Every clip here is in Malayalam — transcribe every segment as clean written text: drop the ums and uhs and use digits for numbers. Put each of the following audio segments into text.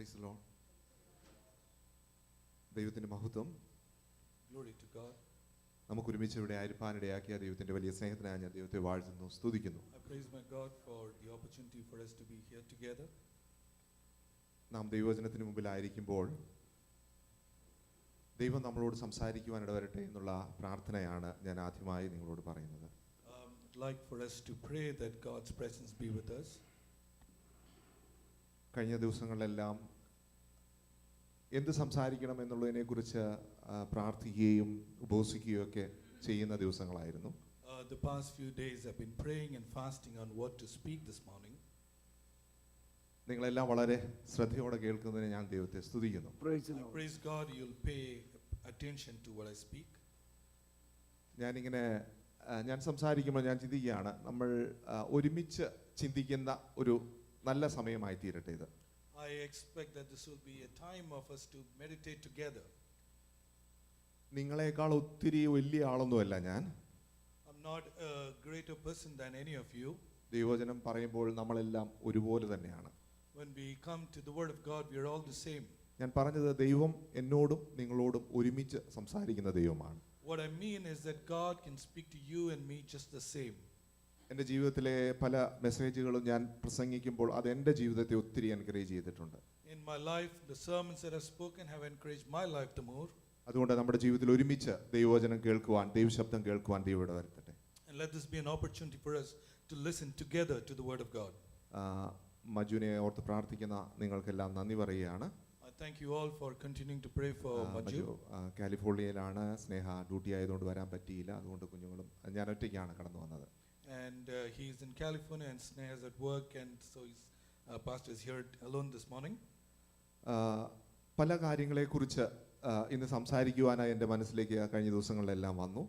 Praise the Lord. ദൈവത്തിൻ്റെ മഹത്വം. Glory to God. നമുക്ക് ഒരുമിച്ച് ഇവിടെ ആയിരിക്കാനിടയാക്കിയ ദൈവത്തിൻ്റെ വലിയ സ്നേഹത്തിനായി ഞാൻ ദൈവത്തെ വാഴ്ത്തുന്നു, സ്തുതിക്കുന്നു. I praise my God for the opportunity for us to be here together. നാം ദൈവവചനത്തിന് മുമ്പിലായിരിക്കുമ്പോൾ ദൈവം നമ്മളോട് സംസാരിക്കുവാൻ ഇടവരട്ടെ എന്നുള്ള പ്രാർത്ഥനയാണ് ഞാൻ ആദ്യമായി നിങ്ങളോട് പറയുന്നത്. I'd like for us to pray that God's presence be with us. കഴിഞ്ഞ ദിവസങ്ങളിലെല്ലാം എന്ത് സംസാരിക്കണം എന്നുള്ളതിനെക്കുറിച്ച് പ്രാർത്ഥിക്കുകയും ഉപവസിക്കുകയും ഒക്കെ ചെയ്യുന്ന ദിവസങ്ങളായിരുന്നു. The past few days I've been praying and fasting on what to speak this morning. നിങ്ങളെല്ലാം വളരെ ശ്രദ്ധയോടെ കേൾക്കുന്നതിന് ഞാൻ ദൈവത്തെ സ്തുതിക്കുന്നു. Praise God, you'll pay attention to what I speak. ഞാൻ സംസാരിക്കുമ്പോൾ ഞാൻ ചിന്തിക്കുകയാണ്, നമ്മൾ ഒരുമിച്ച് ചിന്തിക്കുന്ന ഒരു നല്ല സമയമായി തീരട്ടെ ഇത്. I expect that this will be a time of us to meditate together. നിങ്ങളെക്കാൾ ഒത്തിരി വലിയ ആളൊന്നുമല്ല ഞാൻ. I'm not a greater person than any of you. ദൈവവചനം പറയുമ്പോൾ നമ്മളെല്ലാം ഒരുപോലെ തന്നെയാണ്. When we come to the word of God, we are all the same. ഞാൻ പറഞ്ഞത് ദൈവം എന്നോടും നിങ്ങളോടും ഒരുമിച്ച് സംസാരിക്കുന്ന ദൈവമാണ്. What I mean is that God can speak to you and me just the same. എൻ്റെ ജീവിതത്തിലെ പല മെസ്സേജുകളും ഞാൻ പ്രസംഗിക്കുമ്പോൾ അത് എൻ്റെ ജീവിതത്തെ ഒത്തിരി എൻകറേജ് ചെയ്തിട്ടുണ്ട്. In my life, the sermons that I've spoken have encouraged my life the more. അതുകൊണ്ട് നമ്മുടെ ജീവിതത്തിൽ ഒരുമിച്ച് ദൈവവചനം കേൾക്കുവാൻ, ദൈവശബ്ദം കേൾക്കുവാൻ ദൈവം ഇടവരുത്തട്ടെ. And let this be an opportunity for us to listen together to the word of God. മജുനെ ഓർത്ത് പ്രാർത്ഥിക്കുന്ന നിങ്ങൾക്കെല്ലാം നന്ദി പറയുകയാണ്. I thank you all for continuing to pray for Maju. കാലിഫോർണിയയിലാണ്, സ്നേഹ ഡ്യൂട്ടി ആയതുകൊണ്ട് വരാൻ പറ്റിയില്ല. അതുകൊണ്ട് കുഞ്ഞുങ്ങളും ഞാൻ ഒറ്റയ്ക്കാണ് കടന്നു വന്നത്. And he's in California and Sneha's at work, and so his pastor is here alone this morning. പല കാര്യങ്ങളെക്കുറിച്ച് ഇന്ന് സംസാരിക്കുവാനായി എൻ്റെ മനസ്സിലേക്ക് കഴിഞ്ഞ ദിവസങ്ങളിലെല്ലാം വന്നു.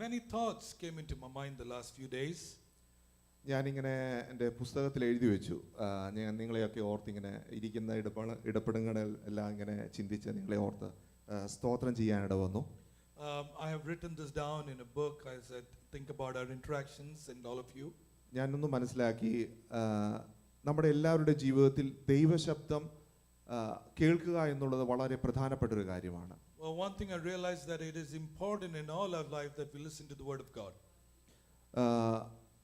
Many thoughts came into my mind the last few days. ഞാനിങ്ങനെ എൻ്റെ പുസ്തകത്തിൽ എഴുതി വെച്ചു, ഞാൻ നിങ്ങളെയൊക്കെ ഓർത്ത് ഇങ്ങനെ ഇരിക്കുന്ന ഇടപെടലുകൾ എല്ലാം ഇങ്ങനെ ചിന്തിച്ച് നിങ്ങളെ ഓർത്ത് സ്തോത്രം ചെയ്യാനിട വന്നു. I have written this down in a book as I think about our interactions and all of you. ഞാനൊന്ന് മനസ്സിലാക്കി, നമ്മുടെ എല്ലാവരുടെ ജീവിതത്തിൽ ദൈവശബ്ദം കേൾക്കുക എന്നുള്ളത് വളരെ പ്രധാനപ്പെട്ട ഒരു കാര്യമാണ്. Well, one thing I realized that it is important in all our life that we listen to the word of God.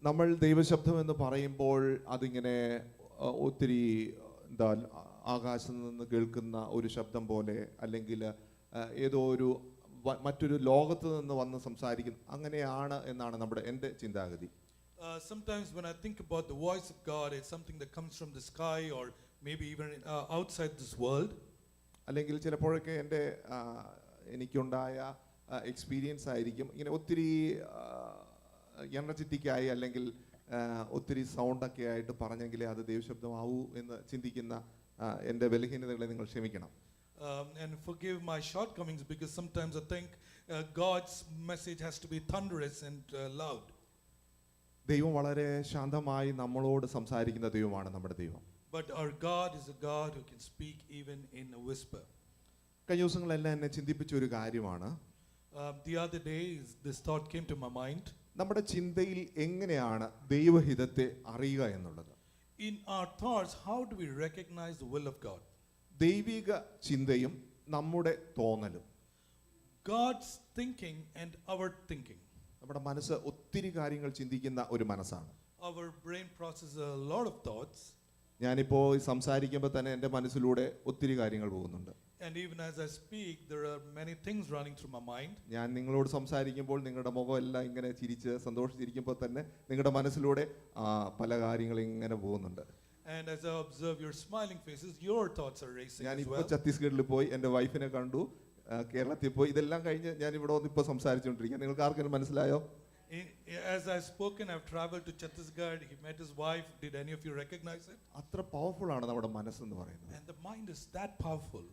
നമ്മൾ ദൈവശബ്ദം എന്ന് പറയുമ്പോൾ അതിങ്ങനെ ഒത്തിരി ആകാശത്ത് നിന്ന് കേൾക്കുന്ന ഒരു ശബ്ദം പോലെ, അല്ലെങ്കിൽ ഏതോ ഒരു മറ്റൊരു ലോകത്ത് നിന്ന് വന്ന് സംസാരിക്കുന്നു, അങ്ങനെയാണ് എന്നാണ് എൻ്റെ ചിന്താഗതി. Sometimes when I think about the voice of God, it's something that comes from the sky or maybe even outside this world. അല്ലെങ്കിൽ ചിലപ്പോഴൊക്കെ എനിക്കുണ്ടായ എക്സ്പീരിയൻസ് ആയിരിക്കും, ഇങ്ങനെ ഒത്തിരി എനർജറ്റിക്കായി അല്ലെങ്കിൽ ഒത്തിരി സൗണ്ടൊക്കെ ആയിട്ട് പറഞ്ഞെങ്കിലേ അത് ദൈവശബ്ദമാവൂ എന്ന് ചിന്തിക്കുന്ന എൻ്റെ ബലഹീനതകളെ നിങ്ങൾ ക്ഷമിക്കണം. And forgive my shortcomings, because sometimes I think God's message has to be thunderous and loud. ദൈവം വളരെ ശാന്തമായി നമ്മളോട് സംസാരിക്കുന്ന ദൈവമാണ് നമ്മുടെ ദൈവം. But our God is a God who can speak even in a whisper. കഴിഞ്ഞ ദിവസങ്ങളെല്ലാം എന്നെ ചിന്തിപ്പിച്ച ഒരു കാര്യമാണ്. The other day this thought came to my mind. നമ്മുടെ ചിന്തയിൽ എങ്ങനെയാണ് ദൈവഹിതത്തെ അറിയുക എന്നുള്ളത്. In our thoughts, how do we recognize the will of God? ദൈവിക ചിന്തയും നമ്മുടെ തോന്നലും. God's thinking and our thinking. നമ്മുടെ മനസ്സ് ഒത്തിരി കാര്യങ്ങൾ ചിന്തിക്കുന്ന ഒരു മനസ്സാണ്. Our brain processes a lot of thoughts. ഞാനിപ്പോൾ സംസാരിക്കുമ്പോൾ തന്നെ എൻ്റെ മനസ്സിലൂടെ ഒത്തിരി കാര്യങ്ങൾ പോകുന്നുണ്ട്. And even as I speak, there are many things running through my mind. ഞാൻ നിങ്ങളോട് സംസാരിക്കുമ്പോൾ നിങ്ങളുടെ മുഖമെല്ലാം ഇങ്ങനെ ചിരിച്ച് സന്തോഷിച്ചിരിക്കുമ്പോൾ തന്നെ നിങ്ങളുടെ മനസ്സിലൂടെ പല കാര്യങ്ങൾ ഇങ്ങനെ പോകുന്നുണ്ട്. And as I observe your smiling faces, your thoughts are racing as well. ഞാനിപ്പോൾ ഛത്തീസ്ഗഡിൽ പോയി എൻ്റെ വൈഫിനെ കണ്ടു, കേരളത്തിൽ പോയി, ഇതെല്ലാം കഴിഞ്ഞ് ഞാൻ ഇവിടെ വന്ന് ഇപ്പോൾ സംസാരിച്ചുകൊണ്ടിരിക്കുക. നിങ്ങൾക്ക് ആർക്കെങ്കിലും മനസ്സിലായോ? As I've spoken, I've traveled to Chhattisgarh. He met his wife. Did any of you recognize it? അത്ര പവർഫുൾ ആണ് നമ്മുടെ മനസ്സെന്ന് പറയുന്നത്. And the mind is that powerful.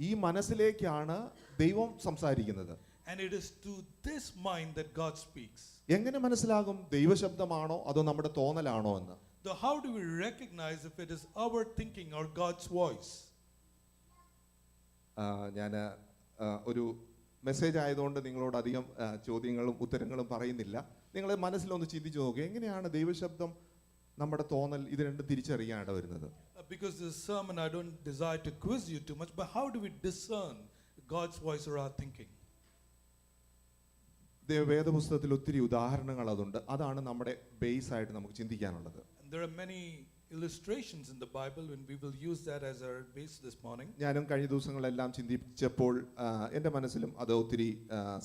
ഈ മനസ്സിലേക്കാണ് ദൈവം സംസാരിക്കുന്നത്. And it is to this mind that God speaks. എങ്ങനെ മനസ്സിലാകും ദൈവശബ്ദമാണോ അതോ നമ്മുടെ തോന്നലാണോ എന്ന്? How do we recognize if it is our thinking or God's voice? ഞാൻ ഒരു മെസ്സേജ് ആയതുകൊണ്ട് നിങ്ങളോട് അധികം ചോദ്യങ്ങളും ഉത്തരങ്ങളും പറയുന്നില്ല. നിങ്ങൾ മനസ്സിലൊന്ന് ചിന്തിച്ചു നോക്കുക, എങ്ങനെയാണ് ദൈവശബ്ദം നമ്മുടെ തോന്നൽ ഇത് രണ്ടും തിരിച്ചറിയാൻ ഇട വരുന്നത്? Because this sermon, I don't desire to quiz you too much, but how do we discern God's voice or our thinking? വേദപുസ്തകത്തിൽ ഒത്തിരി ഉദാഹരണങ്ങൾ അതുണ്ട്. അതാണ് നമ്മുടെ ബേസ് ആയിട്ട് നമുക്ക് ചിന്തിക്കാനുള്ളത്. And there are many illustrations in the Bible, and we will use that as our base this morning. ഞാനും കഴിഞ്ഞ ദിവസങ്ങളെല്ലാം ചിന്തിച്ചപ്പോൾ എൻ്റെ മനസ്സിലും അത് ഒത്തിരി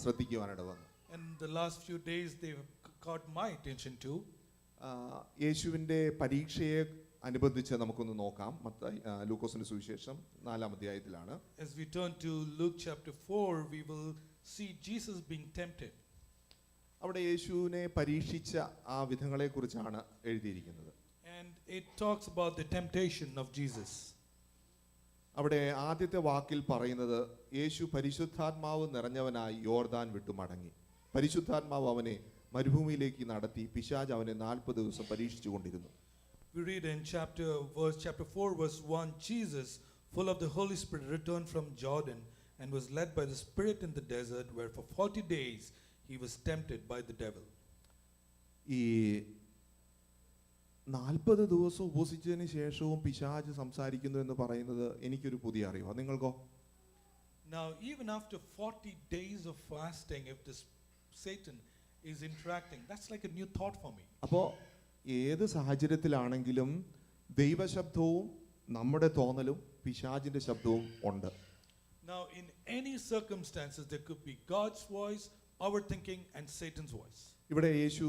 ശ്രദ്ധിക്കുവാനിട വന്നു. And the last few days they've caught my attention too. യേശുവിൻ്റെ പരീക്ഷയെ അനുബന്ധിച്ച് നമുക്കൊന്ന് നോക്കാം. ലൂക്കോസിന്റെ സുവിശേഷം 4-ാം അധ്യായത്തിലാണ്. As we turn to Luke chapter 4, we will see Jesus being tempted. അവിടെ യേശുവിനെ പരീക്ഷിച്ച ആ വിധങ്ങളെ കുറിച്ചാണ് എഴുതിയിരിക്കുന്നത്. And it talks about the temptation of Jesus. അവിടെ ആദ്യത്തെ വാക്കിൽ പറയുന്നത് യേശു പരിശുദ്ധാത്മാവ് നിറഞ്ഞവനായി യോർദാൻ വിട്ടു മടങ്ങി. പരിശുദ്ധാത്മാവ് അവനെ മരുഭൂമിയിലേക്ക് നടത്തി പിശാച് അവനെ 40 ദിവസം പരീക്ഷിച്ചു കൊണ്ടിരുന്നു. We read in chapter 4 verse 1, Jesus, full of the Holy Spirit, returned from Jordan and was led by the Spirit in the desert, where for 40 days he was tempted by the devil. ഈ 40 ദിവസം ഉപവസിച്ചതിന് ശേഷവും പിശാച് സംസാരിക്കുന്നു എന്ന് പറയുന്നത് എനിക്കൊരു പുതിയ അറിവാണ്. നിങ്ങൾക്കോ? Now even after 40 days of fasting, if this Satan is interacting, that's like a new thought for me. അപ്പോൾ ഏത് സാഹചര്യത്തിലാണെങ്കിലും ദൈവശബ്ദവും നമ്മുടെ തോന്നലും പിശാചിന്റെ ശബ്ദവും ഉണ്ട്. Now in any circumstances there could be God's voice, our thinking, and Satan's voice. ഇവിടെ യേശു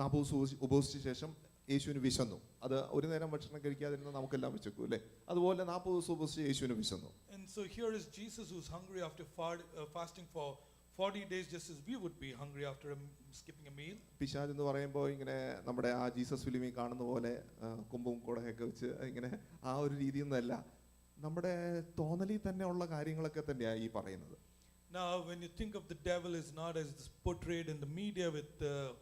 40 ദിവസം ഉപവസിച്ച ശേഷം യേശുവിന് വിശന്നു. അത് ഒരു നേരം ഭക്ഷണം കഴിക്കാതിരുന്ന നമുക്കെല്ലാം വിശക്കും അല്ലേ? അതുപോലെ 40 ദിവസം ഉപവസിച്ച് യേശുവിന് വിശന്നു. And so here is Jesus who's hungry after fasting for 40 days, just as we would be hungry after skipping a meal. പിശാച് എന്ന് പറയുമ്പോൾ ഇങ്ങനെ നമ്മുടെ ആ ജീസസ് ഫിലിമിൽ കാണുന്ന പോലെ കുമ്പും കുടയൊക്കെ വെച്ച് ഇങ്ങനെ ആ ഒരു രീതിയൊന്നുമല്ല, നമ്മുടെ തോന്നലിൽ തന്നെ ഉള്ള കാര്യങ്ങളൊക്കെ തന്നെയാണ് ഈ പറയുന്നത്. Now when you think of the devil, is not as portrayed in the media with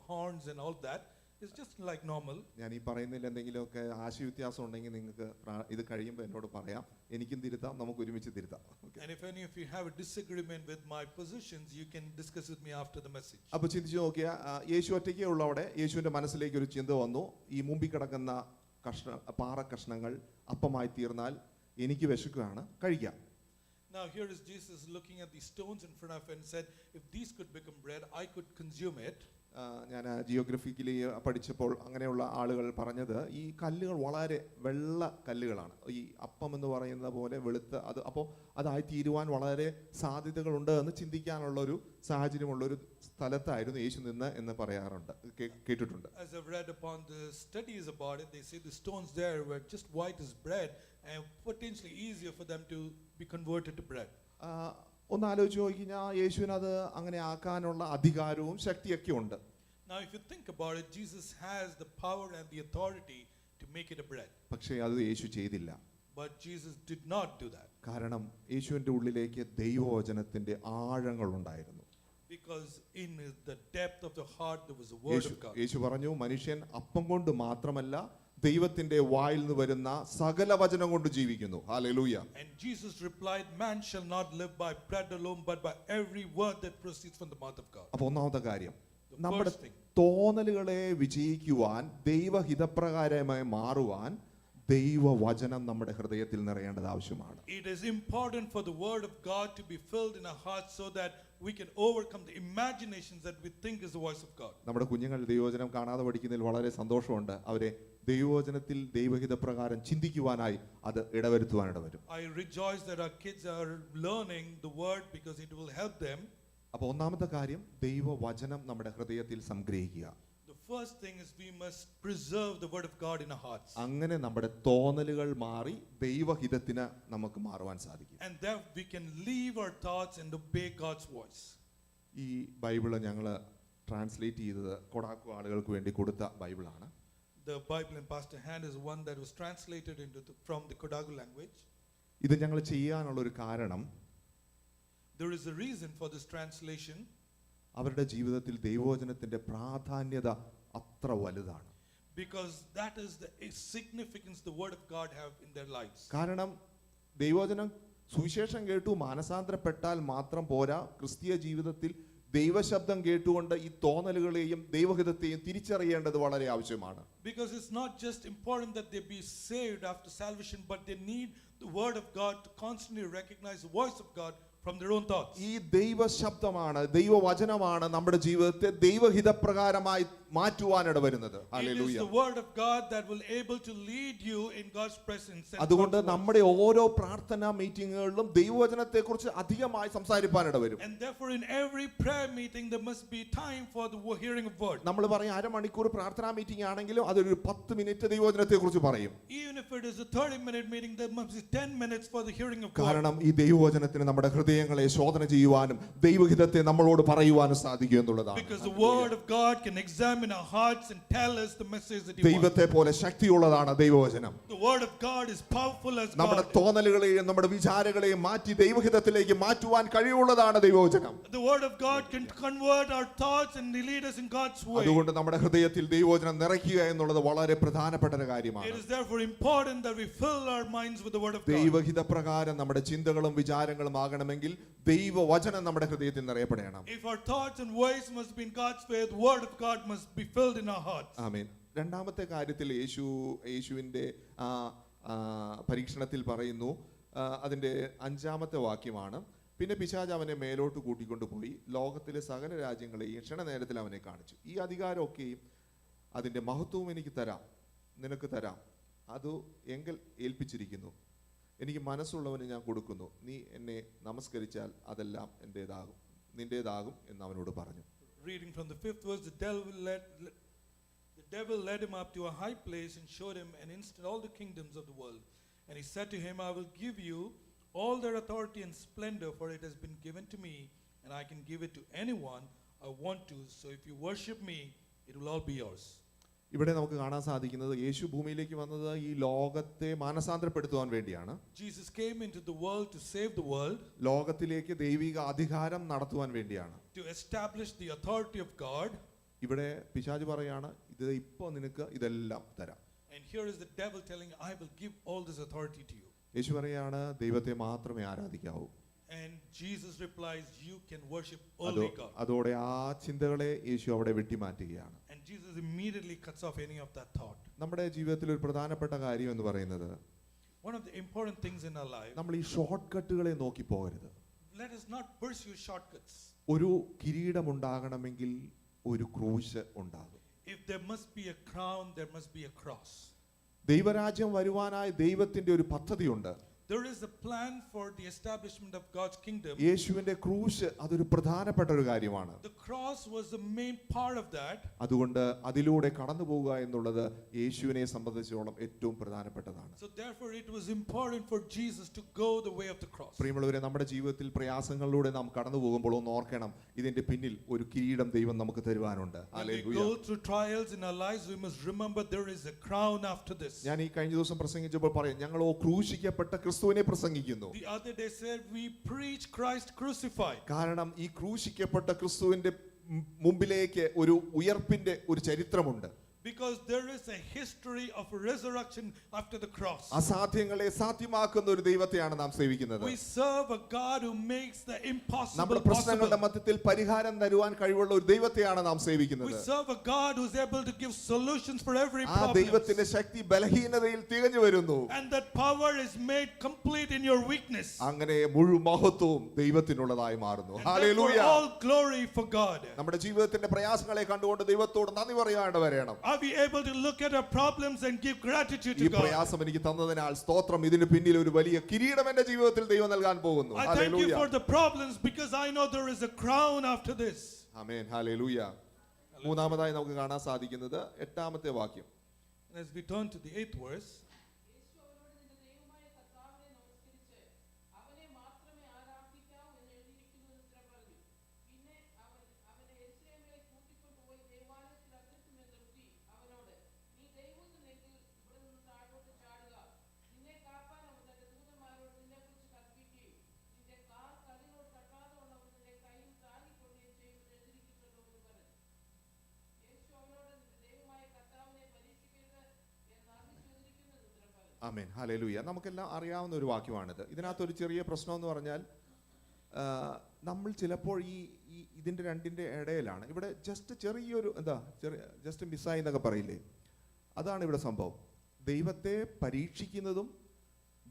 horns and all that. It's just like normal. ഞാൻ ഈ പറയുന്നതിൽ എന്തെങ്കിലുമൊക്കെ ആശയവ്യത്യാസം ഉണ്ടെങ്കിൽ നിങ്ങൾക്ക് ഇത് കഴിയുമ്പോൾ എന്നോട് പറയാം, എനിക്കും തിരുത്താം, നമുക്ക് ഒരുമിച്ച് തിരുത്താം. And if any of you have a disagreement with my positions, you can discuss with me after the message. അപ്പോൾ ചിന്തിച്ചു നോക്കിയാ യേശു ഒറ്റയ്ക്കേ ഉള്ളവിടെ യേശുവിന്റെ മനസ്സിലേക്ക് ഒരു ചിന്ത വന്നു, ഈ മുമ്പിൽ കിടക്കുന്ന പാറ കഷ്ണങ്ങൾ അപ്പമായി തീർന്നാൽ എനിക്ക് വിശക്കുകയാണ്, കഴിക്കാം. Now here is Jesus looking at these stones in front of him and said, if these could become bread, I could consume it. ഞാൻ ജിയോഗ്രഫിക്കലി പഠിച്ചപ്പോൾ അങ്ങനെയുള്ള ആളുകൾ പറഞ്ഞത് ഈ കല്ലുകൾ വളരെ വെള്ള കല്ലുകളാണ്. ഈ അപ്പം എന്ന് പറയുന്ന പോലെ വെളുത്ത അത്, അപ്പോൾ അതായി തീരുവാൻ വളരെ സാധ്യതകളുണ്ട് എന്ന് ചിന്തിക്കാനുള്ള ഒരു സാഹചര്യമുള്ളൊരു സ്ഥലത്തായിരുന്നു യേശു നിന്ന് എന്ന് പറയാറുണ്ട്, കേട്ടിട്ടുണ്ട്. As I've read upon the studies about it, they say the stones there were just white as bread and potentially easier for them to be converted to bread. ഒന്ന് ആലോചിച്ച് നോക്കിക്കഴിഞ്ഞാൽ യേശുവിന് അത് അങ്ങനെ ആക്കാനുള്ള അധികാരവും ശക്തിയൊക്കെ ഉണ്ട്. Now if you think about it, Jesus has the power and the authority to make it a bread. പക്ഷേ അത് യേശു ചെയ്തില്ല. But Jesus did not do that. കാരണം യേശുവിന്റെ ഉള്ളിലേക്ക് ദൈവവചനത്തിന്റെ ആഴങ്ങൾ ഉണ്ടായിരുന്നു. Because in the depth of the heart there was a word of God. യേശു പറഞ്ഞു, മനുഷ്യൻ അപ്പം കൊണ്ട് മാത്രമല്ല ദൈവത്തിന്റെ വായിൽ നിന്ന് വരുന്ന സകല വചനം കൊണ്ട് ജീവിക്കുന്നു. Hallelujah. And Jesus replied, man shall not live by bread alone, but by every word that proceeds from the mouth of God. അപ്പോൾ ഒന്നാമത്തെ കാര്യം, The നമ്മുടെ first thing, തോന്നലുകളെ വിജയിക്കുവാൻ, ദൈവഹിതപ്രകാരമായി മാറുവാൻ ദൈവവചനം നമ്മുടെ ഹൃദയത്തിൽ നിറയേണ്ടത് ആവശ്യമാണ്. it is important for the word of God to be filled in our hearts so that we can overcome the imaginations that we think is the voice of God. നമ്മുടെ കുഞ്ഞുങ്ങൾ ദൈവവചനം കാണാതെ പഠിക്കുന്നതിൽ വളരെ സന്തോഷമുണ്ട്. അവരെ ദൈവവചനത്തിൽ ദൈവഹിതപ്രകാരം ചിന്തിക്കുവാനായി അത് ഇടവരുത്തുവാനിട വരും. I rejoice that our kids are learning the word because it will help them. അപ്പോൾ ഒന്നാമത്തെ കാര്യം, ദൈവവചനം നമ്മുടെ ഹൃദയത്തിൽ സംഗ്രഹിക്കുക. The first thing is we must preserve the word of God in our hearts. അങ്ങനെ നമ്മുടെ തോന്നലുകൾ മാറി ദൈവഹിതത്തിന് നമുക്ക് മാറുവാൻ സാധിക്കും. And that we can leave our thoughts and obey God's voice. ഈ ബൈബിള് ഞങ്ങൾ ട്രാൻസ്ലേറ്റ് ചെയ്തത് കൊടാക്കു ആളുകൾക്ക് വേണ്ടി കൊടുത്ത ബൈബിളാണ്. The Bible in Pastor Hand is one that was translated from the Kodagu language. ഇത് ഞങ്ങൾ ചെയ്യാനുള്ള ഒരു കാരണം, There is a reason for this translation. അവരുടെ ജീവിതത്തിൽ ദൈവവചനത്തിന്റെ പ്രാധാന്യത അത്ര വലുതാണ്. Because that is the significance the word of God have in their lives. കാരണം ദൈവവചനം സുവിശേഷം കേട്ടു മാനസാന്തരപ്പെട്ടാൽ മാത്രം പോരാ, ക്രിസ്തീയ ജീവിതത്തിൽ ദൈവശബ്ദം കേട്ടുകൊണ്ട് ഈ തോന്നലുകളെയും ദൈവഹിതത്തെയും തിരിച്ചറിയേണ്ടത് വളരെ ആവശ്യമാണ്. Because it's not just important that they be saved after salvation, but they need the word of God to constantly recognize the voice of God from their own thoughts. ഈ ദൈവശബ്ദമാണ്, ദൈവവചനമാണ് നമ്മുടെ ജീവിതത്തെ ദൈവഹിതപ്രകാരമായി മാറ്റുവാനിട വരുന്നത്. It is the word of God that will able to lead you in God's presence. അതുകൊണ്ട് നമ്മുടെ ഓരോ പ്രാർത്ഥനാ മീറ്റിങ്ങുകളിലും ദൈവവചനത്തെക്കുറിച്ച് അധികമായി സംസാരിപ്പാനിട വരും. And therefore in every prayer meeting there must be time for the hearing of word. നമ്മൾ പറയും അരമണിക്കൂർ പ്രാർത്ഥനാ മീറ്റിംഗ് ആണെങ്കിലും അതൊരു 10 മിനിറ്റ് ദൈവവചനത്തെക്കുറിച്ച് പറയും. Even if it is a 30-minute meeting, there must be 10 minutes for the hearing of God. കാരണം ഈ ദൈവവചനത്തിന് നമ്മുടെ ഹൃദയങ്ങളെ ശോധന ചെയ്യുവാനും ദൈവഹിതത്തെ നമ്മളോട് പറയുവാനും സാധിക്കും എന്നുള്ളതാണ്. Because the word of God can examine our hearts and tell us the message that He wants. ദൈവത്തെ പോലെ ശക്തിയുള്ളതാണ് ദൈവവചനം. The word of God is powerful as God. നമ്മുടെ തോന്നലുകളെയും നമ്മുടെ വിചാരങ്ങളെയും മാറ്റി ദൈവഹിതത്തിലേക്ക് മാറ്റുവാൻ കഴിവുള്ളതാണ് ദൈവവചനം. The word of God can convert our thoughts and lead us in God's way. അതുകൊണ്ട് നമ്മുടെ ഹൃദയത്തിൽ ദൈവവചനം നിറയ്ക്കുക എന്നുള്ളത് വളരെ പ്രധാനപ്പെട്ട ഒരു കാര്യമാണ്. It is therefore important that we fill our minds with the word of God. ദൈവഹിത പ്രകാരം നമ്മുടെ ചിന്തകളും വിചാരങ്ങളും ആകണമെങ്കിൽ ദൈവവചനം നമ്മുടെ ഹൃദയത്തിൽ നിറയപ്പെടണം. If our thoughts and ways must be in God's way, the word of God must be filled in our hearts. ആമേൻ. രണ്ടാമത്തെ കാര്യത്തിൽ യേശുവിൻ്റെ പരീക്ഷണത്തിൽ പറയുന്നു, അതിൻ്റെ 5-ാമത്തെ വാക്യമാണ്. പിന്നെ പിശാച് അവനെ മേലോട്ട് കൂട്ടിക്കൊണ്ടുപോയി ലോകത്തിലെ സകല രാജ്യങ്ങളെയും ക്ഷണനേരത്തിൽ അവനെ കാണിച്ചു. ഈ അധികാരമൊക്കെയും അതിൻ്റെ മഹത്വവും എനിക്ക് തരാം, നിനക്ക് തരാം, അത് എങ്കിൽ ഏൽപ്പിച്ചിരിക്കുന്നു. എനിക്ക് മനസ്സുള്ളവന് ഞാൻ കൊടുക്കുന്നു. നീ എന്നെ നമസ്കരിച്ചാൽ അതെല്ലാം നിന്റേതാകും എന്ന് അവനോട് പറഞ്ഞു. Reading from the 5th verse, the devil led him up to a high place and showed him an instant all the kingdoms of the world. And he said to him, I will give you all their authority and splendor, for it has been given to me, and I can give it to anyone I want to. So if you worship me, it will all be yours. ഇവിടെ നമുക്ക് കാണാൻ സാധിക്കുന്നത് യേശു ഭൂമിയിലേക്ക് വന്നത് ഈ ലോകത്തെ മാനസാന്തരപ്പെടുത്തുവാൻ വേണ്ടിയാണ്. Jesus came into the world to save the world. ലോകത്തിലേക്ക് ദൈവിക അധികാരം നടത്തുവാൻ വേണ്ടിയാണ്. To establish the authority of God. ഇവിടെ പിശാച് പറയാണ്, ഇത് ഇപ്പോൾ നിനക്ക് ഇതെല്ലാം തരാം. And here is the devil telling, I will give all this authority to you. യേശു പറയാണ്, ദൈവത്തെ മാത്രമേ ആരാധിക്കാവൂ. And Jesus replies, you can worship only God. അതോടെ ആ ചിന്തകളെ യേശു അവിടെ വെട്ടിമാറ്റുകയാണ്. And Jesus immediately cuts off any of that thought. നമ്മുടെ ജീവിതത്തിൽ ഒരു പ്രധാനപ്പെട്ട കാര്യം എന്ന് പറയുന്നത്, one of the important things in our life, നമ്മൾ ഈ ഷോർട്ട് കട്ടുകളെ നോക്കി പോകരുത്. let us not pursue shortcuts. ഒരു കിരീടം ഉണ്ടാകണമെങ്കിൽ ഒരു ക്രൂശ് ഉണ്ടാകും. If there must be a crown, there must be a cross. ദൈവരാജ്യം വരുവാനായി ദൈവത്തിന്റെ ഒരു പദ്ധതിയുണ്ട്. There is a plan for the establishment of God's kingdom. യേശുവിന്റെ ക്രൂശ് അതൊരു പ്രധാനപ്പെട്ട ഒരു കാര്യമാണ്. The cross was the main part of that. അതുകൊണ്ട് അതിലൂടെ കടന്നു പോകുക എന്നുള്ളത് യേശുവിനെ സംബന്ധിച്ചിടത്തോളം ഏറ്റവും പ്രധാനപ്പെട്ടതാണ്. So therefore it was important for Jesus to go the way of the cross. പ്രിയമുള്ളവരെ, നമ്മുടെ ജീവിതത്തിൽ പ്രയാസങ്ങളിലൂടെ നാം കടന്നു പോകുമ്പോൾ ഒന്ന് ഓർക്കണം, ഇതിന്റെ പിന്നിൽ ഒരു കിരീടം ദൈവം നമുക്ക് തരുവാനുണ്ട്. When we go through trials in our lives, we must remember there is a crown after this. ഞാൻ ഈ കഴിഞ്ഞ ദിവസം പ്രസംഗിച്ചപ്പോൾ പറയാം, ഞങ്ങളോ ക്രൂശിക്കപ്പെട്ട ക്രിസ്തുവിനെ പ്രസംഗിക്കുന്നു. The other day said we preach Christ crucified. കാരണം ഈ ക്രൂശിക്കപ്പെട്ട ക്രിസ്തുവിന്റെ മുമ്പിലേക്ക് ഒരു ഉയർപ്പിന്റെ ഒരു ചരിത്രമുണ്ട്. Because there is a history of resurrection after the cross. അസാധ്യങ്ങളെ സാധ്യമാക്കുന്ന ഒരു ദൈവത്തെയാണ് നാം സേവിക്കുന്നത്. We serve a God who makes the impossible നമ്മുടെ possible. പ്രശ്നങ്ങളുടെ മധ്യത്തിൽ പരിഹാരം തരുവാൻ കഴിവുള്ള ഒരു ദൈവത്തെയാണ് നാം സേവിക്കുന്നത്. We serve a God who is able to give solutions for every ആ problem. ദൈവത്തിന്റെ ശക്തി ബലഹീനതയിൽ തികഞ്ഞു വരുന്നു. And that power is made complete in your weakness. അങ്ങനെ മുഴു മഹത്വവും ദൈവത്തിനുള്ളതായി മാറുന്നു. Hallelujah. All glory for God. നമ്മുടെ ജീവിതത്തിന്റെ പ്രയാസങ്ങളെ കണ്ടുകൊണ്ട് ദൈവത്തോട് നന്ദി പറയാണ്ട് വരണം. Are we able to look at our problems and give gratitude ഈ to God? പ്രയാസം എനിക്ക് തന്നതിനാൽ സ്തോത്രം, ഇതിന് പിന്നിൽ ഒരു വലിയ കിരീടം എന്റെ ജീവിതത്തിൽ ദൈവം നൽകാൻ പോകുന്നു. I thank you for the problems because I know there is a crown after this. Amen. Hallelujah. മൂന്നാമതായി നമുക്ക് കാണാൻ സാധിക്കുന്നത് 8-ാമത്തെ വാക്യം. As we turn to the 8th verse, amen. Hallelujah. നമുക്കെല്ലാം അറിയാവുന്ന ഒരു വാക്യമാണിത്. ഇതിനകത്തൊരു ചെറിയ പ്രശ്നം എന്ന് പറഞ്ഞാൽ, നമ്മൾ ചിലപ്പോൾ ഇതിൻ്റെ രണ്ടിൻ്റെ ഇടയിലാണ്. ഇവിടെ ജസ്റ്റ് ചെറിയൊരു ജസ്റ്റ് മിസ്സായി എന്നൊക്കെ പറയില്ലേ, അതാണ് ഇവിടെ സംഭവം. ദൈവത്തെ പരീക്ഷിക്കുന്നതും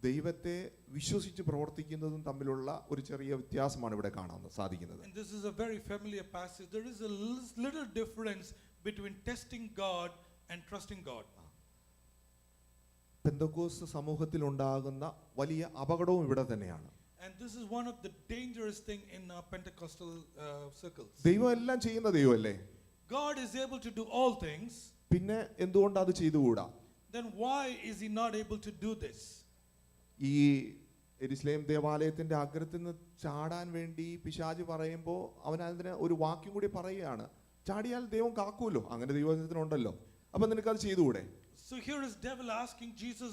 ദൈവത്തെ വിശ്വസിച്ച് പ്രവർത്തിക്കുന്നതും തമ്മിലുള്ള ഒരു ചെറിയ വ്യത്യാസമാണ് ഇവിടെ കാണാൻ സാധിക്കുന്നത്. And this is a very familiar passage. There is a little difference between testing God and trusting God. Pentecost സമൂഹത്തിൽ ഉണ്ടാകുന്ന വലിയ അപകടവും ഇവിടെ തന്നെയാണ്. And this is one of the dangerous thing in Pentecostal circles. ദൈവം എല്ലാം ചെയ്യുന്ന ദൈവമല്ലേ? God is able to do all things. പിന്നെ എന്തുകൊണ്ട് അത് ചെയ്തുകൂടാ? Then why is he not able to do this? ഈ യെരുശലേം ദേവാലയത്തിന്റെ അഗ്രത്തിൽ നിന്ന് ചാടാൻ വേണ്ടി പിശാച് പറയുമ്പോൾ അവൻ അതിന് ഒരു വാക്യം കൂടി പറയുകയാണ്, ചാടിയാൽ ദൈവം കാക്കൂലോ, അങ്ങനെ ദൈവത്തിനുണ്ടല്ലോ, അപ്പൊ നിനക്കത് ചെയ്തുകൂടെ? So here is devil asking Jesus,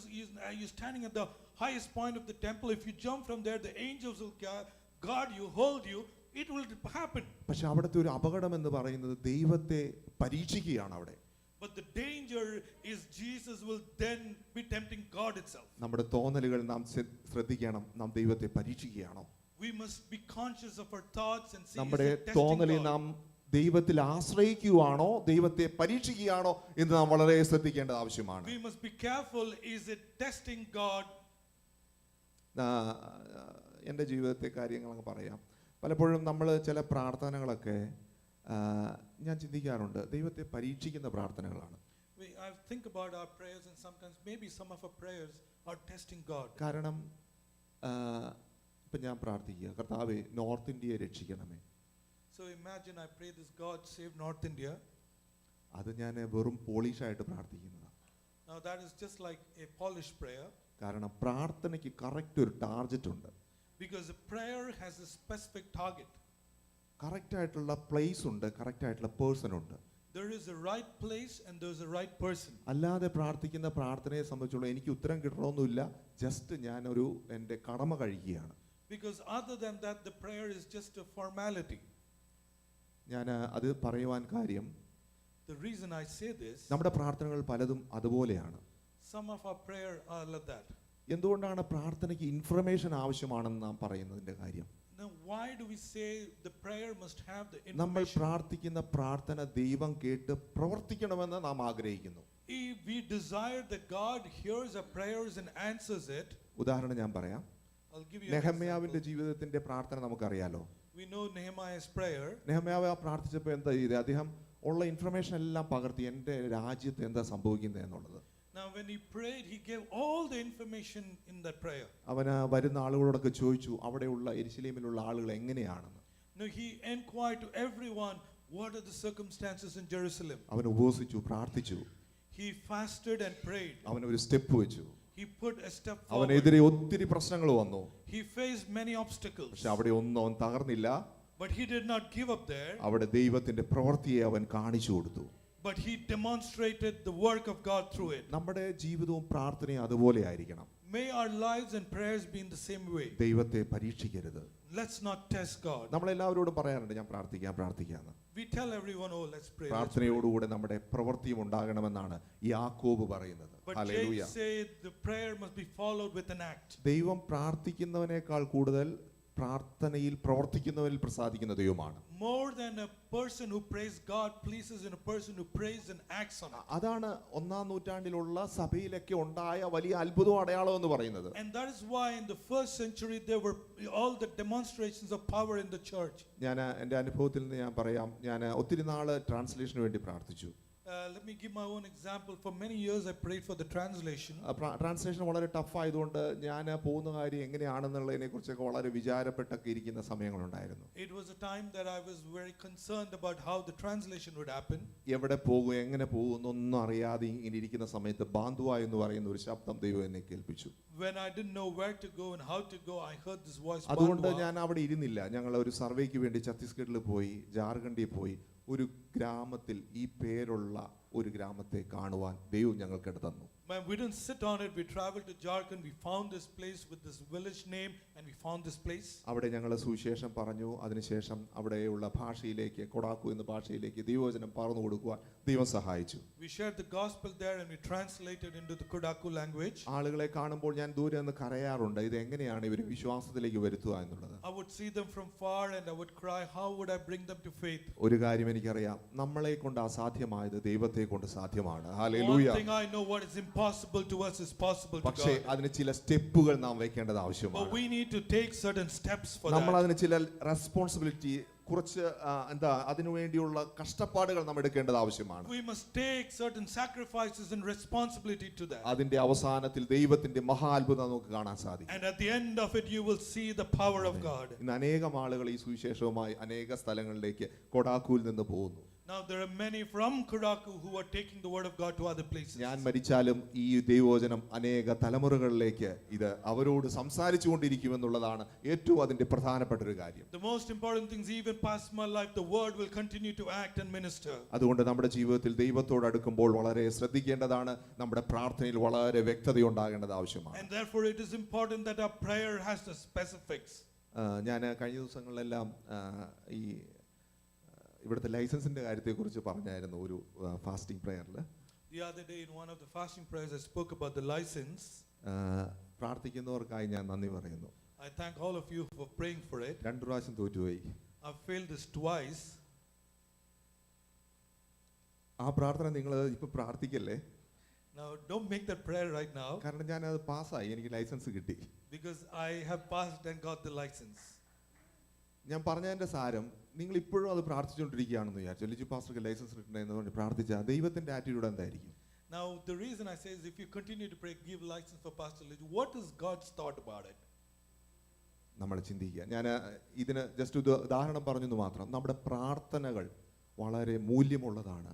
you're standing at the highest point of the temple, if you jump from there the angels will guard you, hold you, it will happen. പക്ഷെ അവിടുത്തെ ഒരു അപകടം എന്ന് പറയുന്നത് ദൈവത്തെ പരീക്ഷിക്കുകയാണ് അവിടെ. But the danger is Jesus will then be tempting God itself. നമ്മുടെ തോന്നലുകൾ നാം ശ്രദ്ധിക്കണം, നാം ദൈവത്തെ പരീക്ഷിക്കുകയാണോ? We must be conscious of our thoughts and see, നമ്മുടെ is it testing തോന്നലിൽ God? നാം ദൈവത്തിൽ ആശ്രയിക്കുകയാണോ ദൈവത്തെ പരീക്ഷിക്കുകയാണോ എന്ന് നാം വളരെ ശ്രദ്ധിക്കേണ്ടത് ആവശ്യമാണ്. We must be careful, is it testing God? എൻ്റെ ജീവിതത്തെ കാര്യങ്ങളൊക്കെ പറയാം. പലപ്പോഴും നമ്മൾ ചില പ്രാർത്ഥനകളൊക്കെ ഞാൻ ചിന്തിക്കാറുണ്ട്, ദൈവത്തെ പരീക്ഷിക്കുന്ന പ്രാർത്ഥനകളാണ്. I think about our prayers and sometimes maybe some of our prayers are testing God. കാരണം ഇപ്പം ഞാൻ പ്രാർത്ഥിക്കുക, കർത്താവേ നോർത്ത് ഇന്ത്യയെ രക്ഷിക്കണമേ. So imagine I pray this, God save North India. അത് ഞാൻ വെറും പോളിഷായിട്ട് പ്രാർത്ഥിക്കുന്നതാണ്. Now that is just like a polished prayer. കാരണം പ്രാർത്ഥനയ്ക്ക് കറക്റ്റ് ഒരു ടാർഗറ്റ് ഉണ്ട്. Because a prayer has a specific target. Correct ആയിട്ടുള്ള പ്ലേസ് ഉണ്ട്, കറക്റ്റ് ആയിട്ടുള്ള പേഴ്സൺ ഉണ്ട്. There is a right place and there is a right person. അല്ലാതെ പ്രാർത്ഥിക്കുന്ന പ്രാർത്ഥനയെ സംബന്ധിച്ചുള്ള എനിക്ക് ഉത്തരം കിട്ടണമെന്നില്ല, ജസ്റ്റ് ഞാനൊരു എൻ്റെ കടമ കഴിക്കുകയാണ്. Because other than that the prayer is just a formality. ഞാൻ അത് പറയുവാൻ കാര്യം, The reason I say this, നമ്മുടെ പ്രാർത്ഥനകൾ പലതും അതുപോലെയാണ്. some of our prayer are like that. എന്തുകൊണ്ടാണ് പ്രാർത്ഥനയ്ക്ക് ഇൻഫർമേഷൻ ആവശ്യമാണെന്ന് നാം പറയുന്നതിൻ്റെ കാര്യം? Now why do we say the prayer must have the നമ്മൾ information? പ്രാർത്ഥിക്കുന്ന പ്രാർത്ഥന ദൈവം കേട്ട് പ്രവർത്തിക്കണമെന്ന് നാം ആഗ്രഹിക്കുന്നു. If we desire that God hears our prayers and answers it, ഉദാഹരണം ഞാൻ പറയാം. I'll give you an നെഹമ്യാവിന്റെ example. ജീവിതത്തിന്റെ പ്രാർത്ഥന നമുക്കറിയാലോ. We know Nehemiah's prayer. നെഹമ്യാവ് പ്രാർത്ഥിച്ചപ്പോൾ എന്താ ചെയ്തത്? അദ്ദേഹം ഉള്ള ഇൻഫർമേഷൻ എല്ലാം പകർത്തി എൻ്റെ രാജ്യത്ത് എന്താ സംഭവിക്കുന്നത് എന്നുള്ളത്. Now when he prayed, he gave all the information in that prayer. അവന് വരുന്ന ആളുകളോടൊക്കെ ചോദിച്ചു അവിടെയുള്ള യെരുശലേമിലുള്ള ആളുകൾ എങ്ങനെയാണെന്ന്. Now he inquired to everyone, what are the circumstances in Jerusalem? അവൻ ഉപവസിച്ചു, പ്രാർത്ഥിച്ചു, He fasted and prayed. അവൻ ഒരു സ്റ്റെപ്പ് വെച്ചു. He put a step forward. അവനെതിരെ ഒത്തിരി പ്രശ്നങ്ങൾ വന്നു. He faced many obstacles. പക്ഷെ അവിടെ ഒന്നും അവൻ തകർന്നില്ല. But he did not give up there. അവിടെ ദൈവത്തിന്റെ പ്രവൃത്തിയെ അവൻ കാണിച്ചു കൊടുത്തു. But he demonstrated the work of God through it. നമ്മുടെ ജീവിതവും പ്രാർത്ഥനയും അതുപോലെ ആയിരിക്കണം. May our lives and prayers be in the same way. ദൈവത്തെ പരീക്ഷിക്കരുത്. Let's not test God. നമ്മളെല്ലാവരോടും പറയാറുണ്ട് ഞാൻ പ്രാർത്ഥിക്കാന്ന്. We tell everyone, oh, let's pray. പ്രാർത്ഥനയോടുകൂടെ നമ്മുടെ പ്രവൃത്തിയും ഉണ്ടാകണമെന്നാണ് യാക്കോബ് പറയുന്നത്. But hallelujah. James said the prayer must be followed with an act. ദൈവം പ്രാർത്ഥിക്കുന്നവനേക്കാൾ കൂടുതൽ പ്രാർത്ഥനയിൽ പ്രവർത്തിക്കുന്നവരിൽ പ്രസാദിക്കുന്ന ദൈവമാണ്. More than a person who prays, God pleases in a person who prays and acts on it. അതാണ് ഒന്നാം നൂറ്റാണ്ടിലുള്ള സഭയിലൊക്കെ ഉണ്ടായ വലിയ അത്ഭുതവും അടയാളം എന്ന് പറയുന്നത്. And that is why in the first century there were all the demonstrations of power in the church. ഞാൻ എൻ്റെ അനുഭവത്തിൽ നിന്ന് ഞാൻ പറയാം, ഞാൻ ഒത്തിരി നാള് ട്രാൻസ്ലേഷന് വേണ്ടി പ്രാർത്ഥിച്ചു. Let me give my own example. For many years I prayed for the translation. Translation വളരെ ടഫ് ആയതുകൊണ്ട് ഞാൻ പോകുന്ന കാര്യം എങ്ങനെയാണെന്നുള്ളതിനെ കുറിച്ചൊക്കെ വളരെ വിചാരപ്പെട്ടൊക്കെ ഇരിക്കുന്ന സമയങ്ങളുണ്ടായിരുന്നു. It was a time that I was very concerned about how the translation would happen. എവിടെ പോകും എങ്ങനെ പോകും എന്നൊന്നും അറിയാതെ ഇങ്ങനെ ഇരിക്കുന്ന സമയത്ത് ബാന്തുവ എന്ന് പറയുന്ന ഒരു ശബ്ദം ദൈവം എന്നെ കേൾപ്പിച്ചു. When I didn't know where to go and how to go, I heard this voice. അതുകൊണ്ട് ഞാൻ അവിടെ ഇരുന്നില്ല. ഞങ്ങൾ ഒരു സർവേക്ക് വേണ്ടി ഛത്തീസ്ഗഡിൽ പോയി, ജാർഖണ്ഡിൽ പോയി, ഒരു ഗ്രാമത്തിൽ ഈ പേരുള്ള ഒരു ഗ്രാമത്തെ കാണുവാൻ ദൈവം ഞങ്ങൾക്ക് തന്നു. We didn't sit on it. We traveled to Jharkhand. We found this place with this village name and we found this place. അവിടെ ഞങ്ങൾ സുവിശേഷം പറഞ്ഞു. അതിനുശേഷം അവിടെയുള്ള ഭാഷയിലേക്ക്, കൊടാക്കു എന്ന ഭാഷയിലേക്ക് ദൈവവചനം പറഞ്ഞു കൊടുക്കുവാൻ ദൈവം സഹായിച്ചു. We shared the gospel there and we translated into the Kodaku language. ആളുകളെ കാണുമ്പോൾ ഞാൻ ദൂരെ നിന്ന് കരയാറുണ്ട്, ഇത് എങ്ങനെയാണ് ഇവർ വിശ്വാസത്തിലേക്ക് വരുത്തുക എന്നുള്ളത്. I would see them from far and I would cry, how would I bring them to faith? ഒരു കാര്യം എനിക്കറിയാം, നമ്മളെ കൊണ്ട് അസാധ്യമായത് ദൈവത്തെ കൊണ്ട് സാധ്യമാണ്. One hallelujah. thing I know, what is impossible to us is possible to പക്ഷേ God. അതിന് ചില സ്റ്റെപ്പുകൾ നാം വെക്കേണ്ടത് ആവശ്യമാണ്. But we need to take certain steps for നമ്മൾ that. അതിന് ചില റെസ്പോൺസിബിലിറ്റി, കുറച്ച് അതിനുവേണ്ടിയുള്ള കഷ്ടപ്പാടുകൾ നാം എടുക്കേണ്ടത് ആവശ്യമാണ്. We must take certain sacrifices and responsibility to that. അതിന്റെ അവസാനത്തിൽ ദൈവത്തിന്റെ മഹാത്ഭുതം നമുക്ക് കാണാൻ സാധിക്കും. And at the end of it, you will see the power of God. ഇന്ന് അനേകം ആളുകൾ ഈ സുവിശേഷവുമായി അനേക സ്ഥലങ്ങളിലേക്ക് കൊടാക്കുവിൽ നിന്ന് പോകുന്നു. Now there are many from Kodaku who are taking the word of God to other places. ഞാൻ മരിച്ചാലും ഈ ദൈവവചനം അനേക തലമുറകളിലേക്ക് ഇത് അവരോട് സംസാരിച്ചു കൊണ്ടിരിക്കുമെന്നുള്ളതാണ് ഏറ്റവും അതിന്റെ പ്രധാനപ്പെട്ട ഒരു കാര്യം. The most important things, even past my life, the word will continue to act and minister. അതുകൊണ്ട് നമ്മുടെ ജീവിതത്തിൽ ദൈവത്തോട് അടുക്കുമ്പോൾ വളരെ ശ്രദ്ധിക്കേണ്ടതാണ്. നമ്മുടെ പ്രാർത്ഥനയിൽ വളരെ വ്യക്തത ഉണ്ടാകേണ്ടത് ആവശ്യമാണ്. And therefore it is important that our prayer has the specifics. ഞാൻ കഴിഞ്ഞ ദിവസങ്ങളിലെല്ലാം ഈ ഇവിടുത്തെ ലൈസൻസിന്റെ കാര്യത്തെക്കുറിച്ച് പറഞ്ഞായിരുന്നു ഒരു fasting പ്രയറിൽ. The other day in one of the fasting prayers I spoke about the license. പ്രാർത്ഥിക്കുന്നവർക്കായി ഞാൻ നന്ദി പറയുന്നു. I thank all of you for praying for it. 2 പ്രാവശ്യം തോറ്റുപോയി. I've failed this twice. ആ പ്രാർത്ഥന നിങ്ങൾ ഇപ്പൊ പ്രാർത്ഥിക്കല്ലേ. Now don't make that prayer right now. കാരണം ഞാൻ അത് പാസ്സായി, എനിക്ക് ലൈസൻസ് കിട്ടി. Because I have passed and got the license. ഞാൻ പറഞ്ഞതിന്റെ സാരം, നിങ്ങൾ ഇപ്പോഴും അത് പ്രാർത്ഥിച്ചുകൊണ്ടിരിക്കുകയാണെന്ന് വിചാരിച്ചു. ലിജു പാസ്റ്റർക്ക് ലൈസൻസ് കിട്ടണമെന്ന് പറഞ്ഞ് പ്രാർത്ഥിച്ചാൽ ദൈവത്തിന്റെ ആറ്റിറ്റ്യൂഡ് എന്തായിരിക്കും? Now the reason I say is, if you continue to pray, give license for Pastor Liju, what is God's thought about it? നമ്മൾ ചിന്തിക്കുക. ഞാൻ ഇതിന് ജസ്റ്റ് ഒരു ഉദാഹരണം പറഞ്ഞെന്ന് മാത്രം. നമ്മുടെ പ്രാർത്ഥനകൾ വളരെ മൂല്യമുള്ളതാണ്.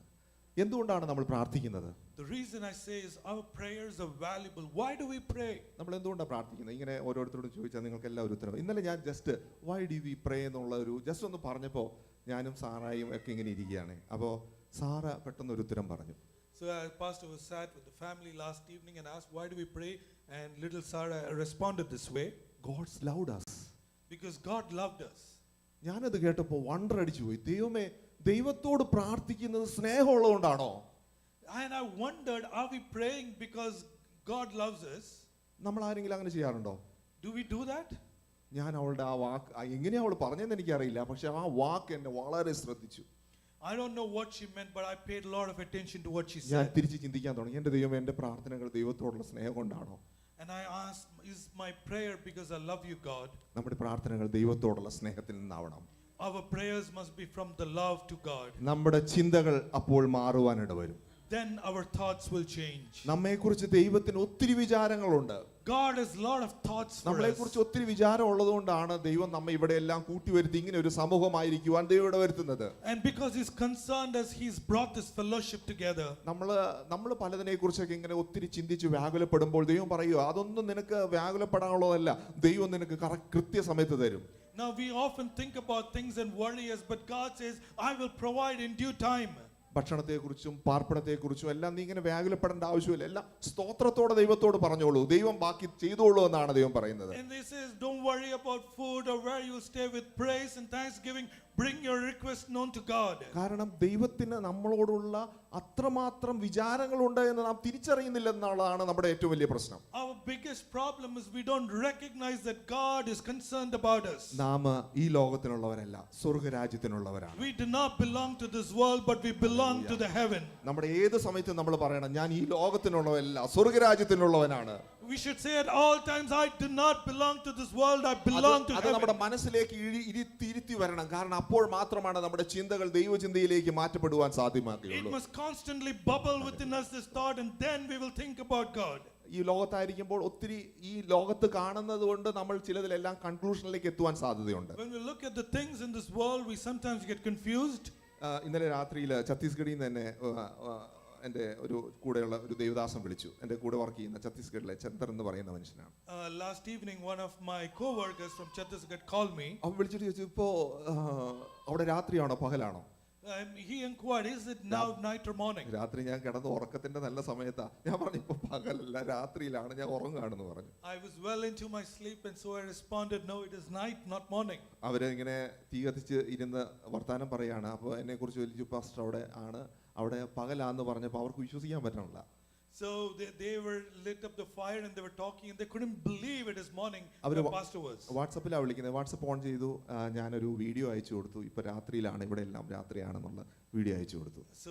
എന്തുകൊണ്ടാണ് നമ്മൾ പ്രാർത്ഥിക്കുന്നത്? The reason I say is, our prayers are valuable. Why do we pray? നമ്മൾ എന്തുകൊണ്ടാണ് പ്രാർത്ഥിക്കുന്നത്? ഇങ്ങനെ ഓരോരുത്തരോടും ചോദിച്ചാൽ നിങ്ങൾക്ക് എല്ലാവരും ഉത്തരം. ഇന്നലെ ഞാൻ ജസ്റ്റ് വൈ ഡു വി പ്രേ എന്നുള്ള ഒരു ജസ്റ്റ് ഒന്ന് പറഞ്ഞപ്പോൾ ഞാനും സാറായും ഒക്കെ ഇങ്ങനെ ഇരിക്കുകയാണ്. അപ്പോൾ സാറ പെട്ടെന്ന് ഒരു ഉത്തരം പറഞ്ഞു. So pastor was sat with the family last evening and asked, why do we pray? And little Sarah responded this way. God's loved us. Because God loved us. ഞാനത് കേട്ടപ്പോൾ വണ്ടർ അടിച്ചു പോയി. ദൈവമേ, ദൈവത്തോട് പ്രാർത്ഥിക്കുന്നത് സ്നേഹമുള്ളതുകൊണ്ടാണോ? And I wondered, are we praying because God loves us? നമ്മൾ ആരെങ്കിലും അങ്ങനെ ചെയ്യാറുണ്ടോ? Do we do that? ഞാൻ അവളുടെ ആ വാക്ക് എങ്ങനെയാ അവൾ പറഞ്ഞതെന്ന് എനിക്കറിയില്ല, പക്ഷെ ആ വാക്ക് എന്നെ വളരെ ശ്രദ്ധിച്ചു. I don't know what she meant, but I paid a lot of attention to what she ഞാൻ said. തിരിച്ച് ചിന്തിക്കാൻ തുടങ്ങി, എൻ്റെ ദൈവമേ, എൻ്റെ പ്രാർത്ഥനകൾ ദൈവത്തോടുള്ള സ്നേഹം കൊണ്ടാണോ? And I asked, is my prayer because I love you, God? നമ്മുടെ പ്രാർത്ഥനകൾ ദൈവത്തോടുള്ള സ്നേഹത്തിൽ നിന്നാവണം. Our prayers must be from the love to God. നമ്മുടെ ചിന്തകൾ അപ്പോൾ മാറുവാനിട വരും. Then our thoughts will change. നമ്മെക്കുറിച്ച് ദൈവത്തിന് ഒത്തിരി വിചാരങ്ങളുണ്ട്. God has a lot of thoughts for നമ്മളെ us. കുറിച്ച് ഒത്തിരി വിചാരം ഉള്ളതുകൊണ്ടാണ് ദൈവം നമ്മെ ഇവിടെ എല്ലാം കൂട്ടിവരുത്തി ഇങ്ങനെ ഒരു സമൂഹമായിരിക്കുവാൻ ദൈവം ഇവിടെ വരുത്തുന്നത്. And because He's concerned us, He's brought this fellowship together. നമ്മൾ പലതിനെ കുറിച്ചൊക്കെ ഇങ്ങനെ ഒത്തിരി ചിന്തിച്ച് വ്യാകുലപ്പെടുമ്പോൾ ദൈവം പറയുക, അതൊന്നും നിനക്ക് വ്യാകുലപ്പെടാനുള്ളതല്ല, ദൈവം നിനക്ക് കൃത്യസമയത്ത് തരും. Now we often think about things and worry us, but God says, I will provide in due time. ഭക്ഷണത്തെക്കുറിച്ചും പാർപ്പിടത്തെക്കുറിച്ചും എല്ലാം നീ ഇങ്ങനെ വ്യാകുലപ്പെടേണ്ട ആവശ്യമില്ല. എല്ലാം സ്തോത്രത്തോടെ ദൈവത്തോട് പറഞ്ഞോളൂ, ദൈവം ബാക്കി ചെയ്തോളൂ എന്നാണ് ദൈവം പറയുന്നത്. And He says, don't worry about food or where you stay. With praise and thanksgiving, bring your request known to God. കാരണം ദൈവത്തിന് നമ്മളോടുള്ള അത്രമാത്രം വിചാരങ്ങളുണ്ട് എന്ന് നാം തിരിച്ചറിയുന്നില്ല എന്നുള്ളതാണ് നമ്മുടെ ഏറ്റവും വലിയ പ്രശ്നം. Our biggest problem is we don't recognize that God is concerned about us. നാം ഈ ലോകത്തിനുള്ളവരല്ല, സ്വർഗ്ഗരാജ്യത്തിനുള്ളവരാണ്. We do not belong to this world, but we belong to the heaven. നമ്മുടെ ഏത് സമയത്തും നമ്മൾ പറയണം, ഞാൻ ഈ ലോകത്തിനുള്ളവരല്ല, സ്വർഗ്ഗരാജ്യത്തിനുള്ളവനാണ്. We should say at all times, I do not belong to this world, I belong to അത് നമ്മുടെ heaven. മനസ്സിലേക്ക് ഇരുത്തി വരണം. കാരണം അപ്പോൾ മാത്രമാണ് നമ്മുടെ ചിന്തകൾ ദൈവചിന്തയിലേക്ക് മാറ്റപ്പെടുവാൻ It സാധ്യമാക്കുകയുള്ളൂ. must constantly bubble within us this thought, and then we will think about God. ഈ ലോകത്തായിരിക്കുമ്പോൾ ഒത്തിരി ഈ ലോകത്ത് കാണുന്നത് കൊണ്ട് നമ്മൾ ചിലതിലെല്ലാം കൺക്ലൂഷനിലേക്ക് എത്തുവാൻ സാധ്യതയുണ്ട്. When we look at the things in this world, we sometimes get confused. ഇന്നലെ രാത്രിയിൽ ഛത്തീസ്ഗഡിൽ നിന്ന് തന്നെ എൻ്റെ ഒരു കൂടെയുള്ള ഒരു ദേവദാസം വിളിച്ചു. എൻ്റെ കൂടെ വർക്ക് ചെയ്യുന്ന ഛത്തീസ്ഗഡിലെ ചന്ദർ എന്ന് പറയുന്ന മനുഷ്യനാണ്. Last evening, one of my co-workers from Chhattisgarh called me. അവൻ വിളിച്ചിട്ട് ചോദിച്ചു, ഇപ്പോൾ അവിടെ രാത്രിയാണോ പകലാണോ? He inquired, is it now night or morning? രാത്രി ഞാൻ കിടന്ന് ഉറക്കത്തിന്റെ നല്ല സമയത്താ. ഞാൻ പറഞ്ഞു ഇപ്പൊ പകലല്ല, രാത്രിയിലാണ്, ഞാൻ ഉറങ്ങുകയാണെന്ന് പറഞ്ഞു. I was well into my sleep, and so I responded, no, it is night, not morning. അവര് ഇങ്ങനെ തീ കത്തിച്ച് ഇരുന്ന് വർത്താനം പറയാണ്. അപ്പോൾ എന്നെ കുറിച്ച് വലിയ പാസ്റ്റർ അവിടെ പകലാന്ന് പറഞ്ഞപ്പോൾ അവർക്ക് വിശ്വസിക്കാൻ പറ്റണില്ല. So they were lit up the fire and they were talking and they couldn't believe it is morning. അവര് the pastor was. വാട്സപ്പിലാണ് വിളിക്കുന്നത്. വാട്സപ്പ് ഓൺ ചെയ്തു. ഞാനൊരു വീഡിയോ അയച്ചു കൊടുത്തു. ഇപ്പൊ രാത്രിയിലാണ്, ഇവിടെ എല്ലാം രാത്രിയാണെന്നുള്ള വീഡിയോ അയച്ചു കൊടുത്തു. So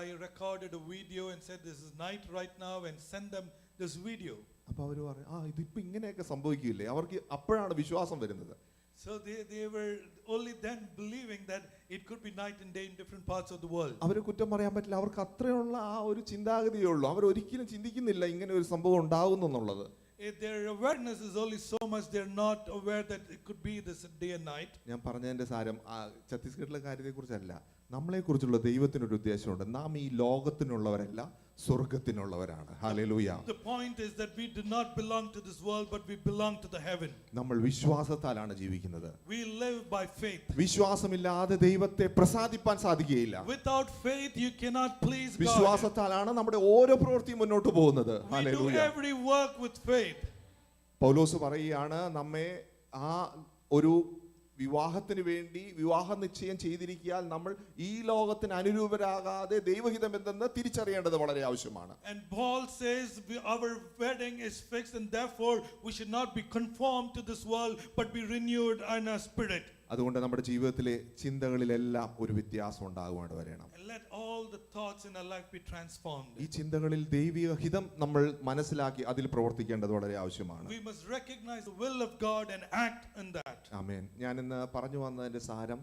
I recorded a video and said this is night right now and send them this video. അപ്പൊ അവര് പറഞ്ഞു ഇതിപ്പോ ഇങ്ങനെയൊക്കെ സംഭവിക്കില്ലേ. അവർക്ക് അപ്പോഴാണ് വിശ്വാസം വരുന്നത്. So they were only then believing that it could be night and day in different parts of the world. അവര് കുറ്റം പറയാൻ പറ്റില്ല. അവർക്ക് അത്രയുള്ള ആ ഒരു ചിന്താഗതിയേ ഉള്ളൂ. അവർ ഒരിക്കലും ചിന്തിക്കുന്നില്ല ഇങ്ങനെ ഒരു സംഭവം ഉണ്ടാകുന്നു എന്നുള്ളത്. Their awareness is only so much. They're not aware that it could be this day and night. ഞാൻ പറഞ്ഞതിന്റെ സാരം ഛത്തീസ്ഗഡിലെ കാര്യത്തെ കുറിച്ചല്ല, നമ്മളെ കുറിച്ചുള്ള ദൈവത്തിനൊരു ഉദ്ദേശമുണ്ട്. നാം ഈ ലോകത്തിനുള്ളവരല്ല, സ്വർഗത്തിനുള്ളവരാണ്. Hallelujah. The point is that we do not belong to this world, but we belong to the heaven. നമ്മൾ വിശ്വാസത്താലാണ് ജീവിക്കുന്നത്. We live by faith. വിശ്വാസമില്ലാതെ ദൈവത്തെ പ്രസാദിപ്പാൻ സാധിക്കുകയില്ല. Without faith you cannot please God. വിശ്വാസത്താലാണ് നമ്മുടെ ഓരോ പ്രവൃത്തിയും മുന്നോട്ട് പോകുന്നത്. We do hallelujah. every work with faith. പൗലോസ് പറയുകയാണ്, നമ്മെ ആ ഒരു വിവാഹത്തിന് വേണ്ടി വിവാഹ നിശ്ചയം ചെയ്തിരിക്കാൻ നമ്മൾ ഈ ലോകത്തിന് അനുരൂപരാകാതെ ദൈവഹിതം എന്തെന്ന് തിരിച്ചറിയേണ്ടത് വളരെ ആവശ്യമാണ്. And Paul says our wedding is fixed and therefore we should not be conformed to this world but be renewed in our spirit. അതുകൊണ്ട് നമ്മുടെ ജീവിതത്തിലെ ചിന്തകളിലെല്ലാം ഒരു വ്യത്യാസം ഉണ്ടാകുവാൻ വരണം. And let all the thoughts in our life be transformed. ഈ ചിന്തകളിൽ ദൈവിക ഹിതം നമ്മൾ മനസ്സിലാക്കി അതിൽ പ്രവർത്തിക്കേണ്ടത് വളരെ ആവശ്യമാണ്. We must recognize the will of God and act in that. ആമേൻ. ഞാൻ ഇന്ന് പറഞ്ഞു വന്നതിന്റെ സാരം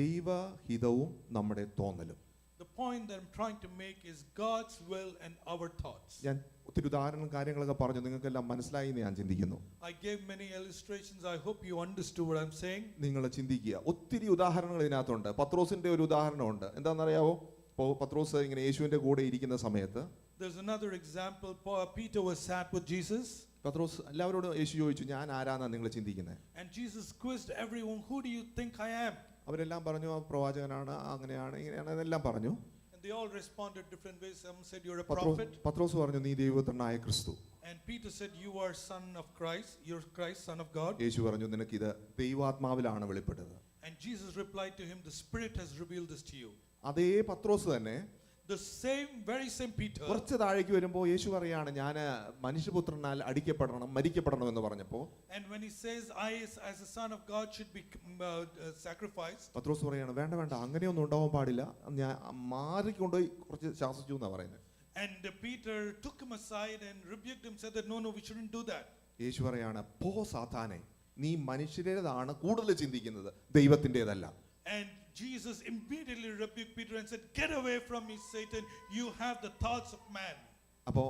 ദൈവഹിതവും നമ്മുടെ തോന്നലും. The point that I'm trying to make is God's will and our thoughts. ഞാൻ ഒത്തിരി ഉദാഹരണ കാര്യങ്ങളൊക്കെ പറഞ്ഞു, നിങ്ങൾക്കെല്ലാം മനസ്സിലായി എന്ന് ഞാൻ ചിന്തിക്കുന്നു. I gave many illustrations. I hope you understood what I'm saying. നിങ്ങൾ ചിന്തിക്കുക, ഒത്തിരി ഉദാഹരണങ്ങൾ ഇതിനകത്തുണ്ട്. പത്രോസിന്റെ ഒരു ഉദാഹരണമുണ്ട്. എന്താണെന്നറിയാവോ? പത്രോസ് ഇങ്ങനെ യേശുവിന്റെ കൂടെ ഇരിക്കുന്ന സമയത്ത് There's another example. Peter was sat with Jesus. പത്രോസ് എല്ലാവരോടും യേശു ചോദിച്ചു, ഞാൻ ആരാന്നാ നിങ്ങൾ ചിന്തിക്കുന്നത്? And Jesus quizzed everyone, who do you think I am? അവരെല്ലാം പറഞ്ഞു, ആ പ്രവാചകനാണ്, അങ്ങനെയാണ്, ഇങ്ങനെയാണ് എന്നെല്ലാം പറഞ്ഞു. And they all responded different ways. Some said you're a prophet. പത്രോസ് പറഞ്ഞു, നീ ദൈവപുത്രനായ ക്രിസ്തു. And Peter said you are son of Christ. You're Christ, son of God. യേശു പറഞ്ഞു, നിനക്കിത് ദൈവാത്മാവിലാണ് വെളിപ്പെട്ടത്. And Jesus replied to him, the Spirit has revealed this to you. അതേ പത്രോസ് തന്നെ The very same Peter. കുറച്ച് താഴേക്ക് വരുമ്പോൾ യേശു പറയാണ്, ഞാൻ മനുഷ്യപുത്രനാൽ അടിക്കപ്പെടണം, മരിക്കപ്പെടണം എന്ന് പറഞ്ഞപ്പോൾ And when he says I as a son of God should be sacrificed. പത്രോസ് പറയാണ്, വേണ്ട അങ്ങനെയൊന്നും ഉണ്ടാവാൻ പാടില്ല, ഞാൻ മാറിക്കൊണ്ടുപോയി കുറച്ച് ശാസിച്ചു എന്നാ പറയുന്നത്. And Peter took him aside and rebuked him, said that no, we shouldn't do that. യേശു പറയാണ്, പോ സാത്താനെ, നീ മനുഷ്യരുടേതാണ് കൂടുതൽ ചിന്തിക്കുന്നത്, ദൈവത്തിൻ്റെതല്ല. And Jesus immediately rebuked Peter and said, get away from me, Satan, you have the thoughts of man. അപ്പോൾ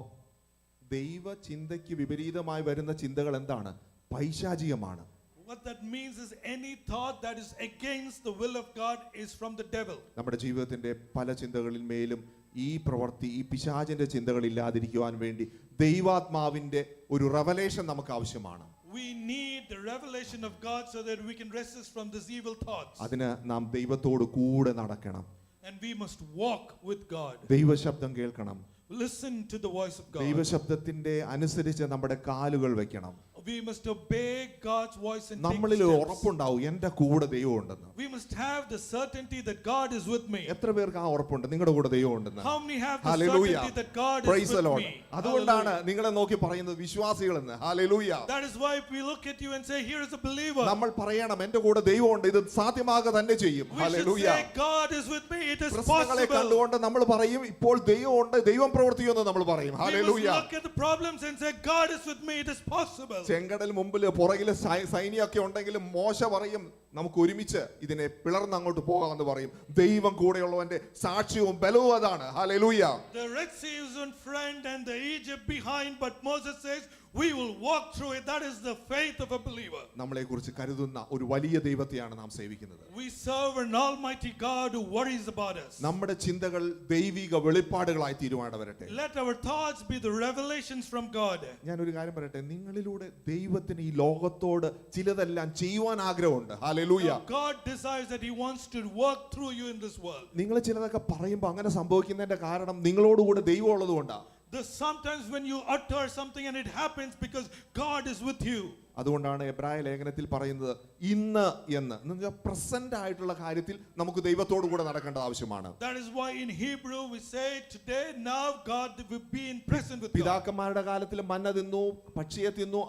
ദൈവ ചിന്തയ്ക്ക് വിപരീതമായി വരുന്ന ചിന്തകൾ എന്താണ്? പൈശാചികമാണ്. What that means is any thought that is against the will of God is from the devil. നമ്മുടെ ജീവിതത്തിന്റെ പല ചിന്തകളിൽ മേലും ഈ പ്രവൃത്തി, ഈ പിശാചിന്റെ ചിന്തകൾ ഇല്ലാതിരിക്കുവാൻ വേണ്ടി ദൈവാത്മാവിന്റെ ഒരു റെവലേഷൻ നമുക്ക് ആവശ്യമാണ്. We need the revelation of God so that we can resist from these evil thoughts. അതിന് നാം ദൈവത്തോട് കൂടെ നടക്കണം. And we must walk with God. ദൈവശബ്ദം കേൾക്കണം. Listen to the voice of God. ദൈവശബ്ദത്തിന്റെ അനുസരിച്ച് നമ്മുടെ കാലുകൾ വെക്കണം. We must obey God's voice and take നമ്മളിൽ steps. ഉറപ്പുണ്ടാവും, എന്റെ കൂടെ ദൈവം ഉണ്ടെന്ന്. We must have the certainty that God is with me. എത്ര പേർക്ക് ആ ഉറപ്പുണ്ട് നിങ്ങളുടെ കൂടെ ദൈവം ഉണ്ടെന്ന്? How many have the Hallelujah. certainty that God Praise is the with Lord. me? അതുകൊണ്ടാണ് നിങ്ങളെ നോക്കി പറയുന്നത് വിശ്വാസികളെന്ന്. Hallelujah. That is why we look at you and say, here is a believer. നമ്മൾ പറയണം, എന്റെ കൂടെ ദൈവമുണ്ട്, ഇത് സാധ്യമാകുക തന്നെ ചെയ്യും. We should hallelujah. say God is with me, it is പ്രശ്നങ്ങളെ possible. കണ്ടുകൊണ്ട് നമ്മൾ പറയും, ഇപ്പോൾ ദൈവമുണ്ട്, ദൈവം പ്രവർത്തിക്കുമെന്ന് നമ്മൾ പറയും. We must hallelujah. look at the problems and say God is with me, it is possible. ചെങ്കടൽ മുമ്പിൽ പുറകില് സൈന്യമൊക്കെ ഉണ്ടെങ്കിലും മോശ പറയും, നമുക്ക് ഒരുമിച്ച് ഇതിനെ പിളർന്ന് അങ്ങോട്ട് പോകാമെന്ന് പറയും. ദൈവം കൂടെയുള്ളവന്റെ സാക്ഷ്യവും ബലവും അതാണ്. Hallelujah. The Red Sea is in front and the Egypt behind, but Moses says we will walk through it. That is the faith of a believer. നമ്മളെക്കുറിച്ച് കരുതുന്ന ഒരു വലിയ ദൈവത്തെയാണ് നാം സേവിക്കുന്നത്. We serve an almighty God who worries about us. നമ്മുടെ ചിന്തകൾ ദൈവിക വെളിപ്പാടുകളായി തീരുമാനവരട്ടെ. Let our thoughts be the revelations from God. ഞാൻ ഒരു കാര്യം പറയട്ടെ, നിങ്ങളിലൂടെ ദൈവത്തിന് ഈ ലോകത്തോട് ചിലതെല്ലാം ചെയ്യുവാൻ ആഗ്രഹമുണ്ട്. Hallelujah. God desires that he wants to work through you in this world. നിങ്ങൾ ചിലതൊക്കെ പറയുമ്പോൾ അങ്ങനെ സംഭവിക്കുന്നതിന്റെ കാരണം നിങ്ങളോടുകൂടെ ദൈവം ഉള്ളതുകൊണ്ടാണ്. Sometimes when you utter something and it happens because God is with you. അതുകൊണ്ടാണ് എബ്രായ ലേഖനത്തിൽ പറയുന്നത് ഇന്ന് എന്ന് പ്രസന്റ് ആയിട്ടുള്ള കാര്യത്തിൽ നമുക്ക് ദൈവത്തോടു കൂടെ നടക്കേണ്ട ആവശ്യമാണ്. That is why in Hebrew we say today, now God will be in present with God. പിതാക്കന്മാരുടെ കാലത്തിൽ മന്ന തിന്നു, പക്ഷിയെ തിന്നു,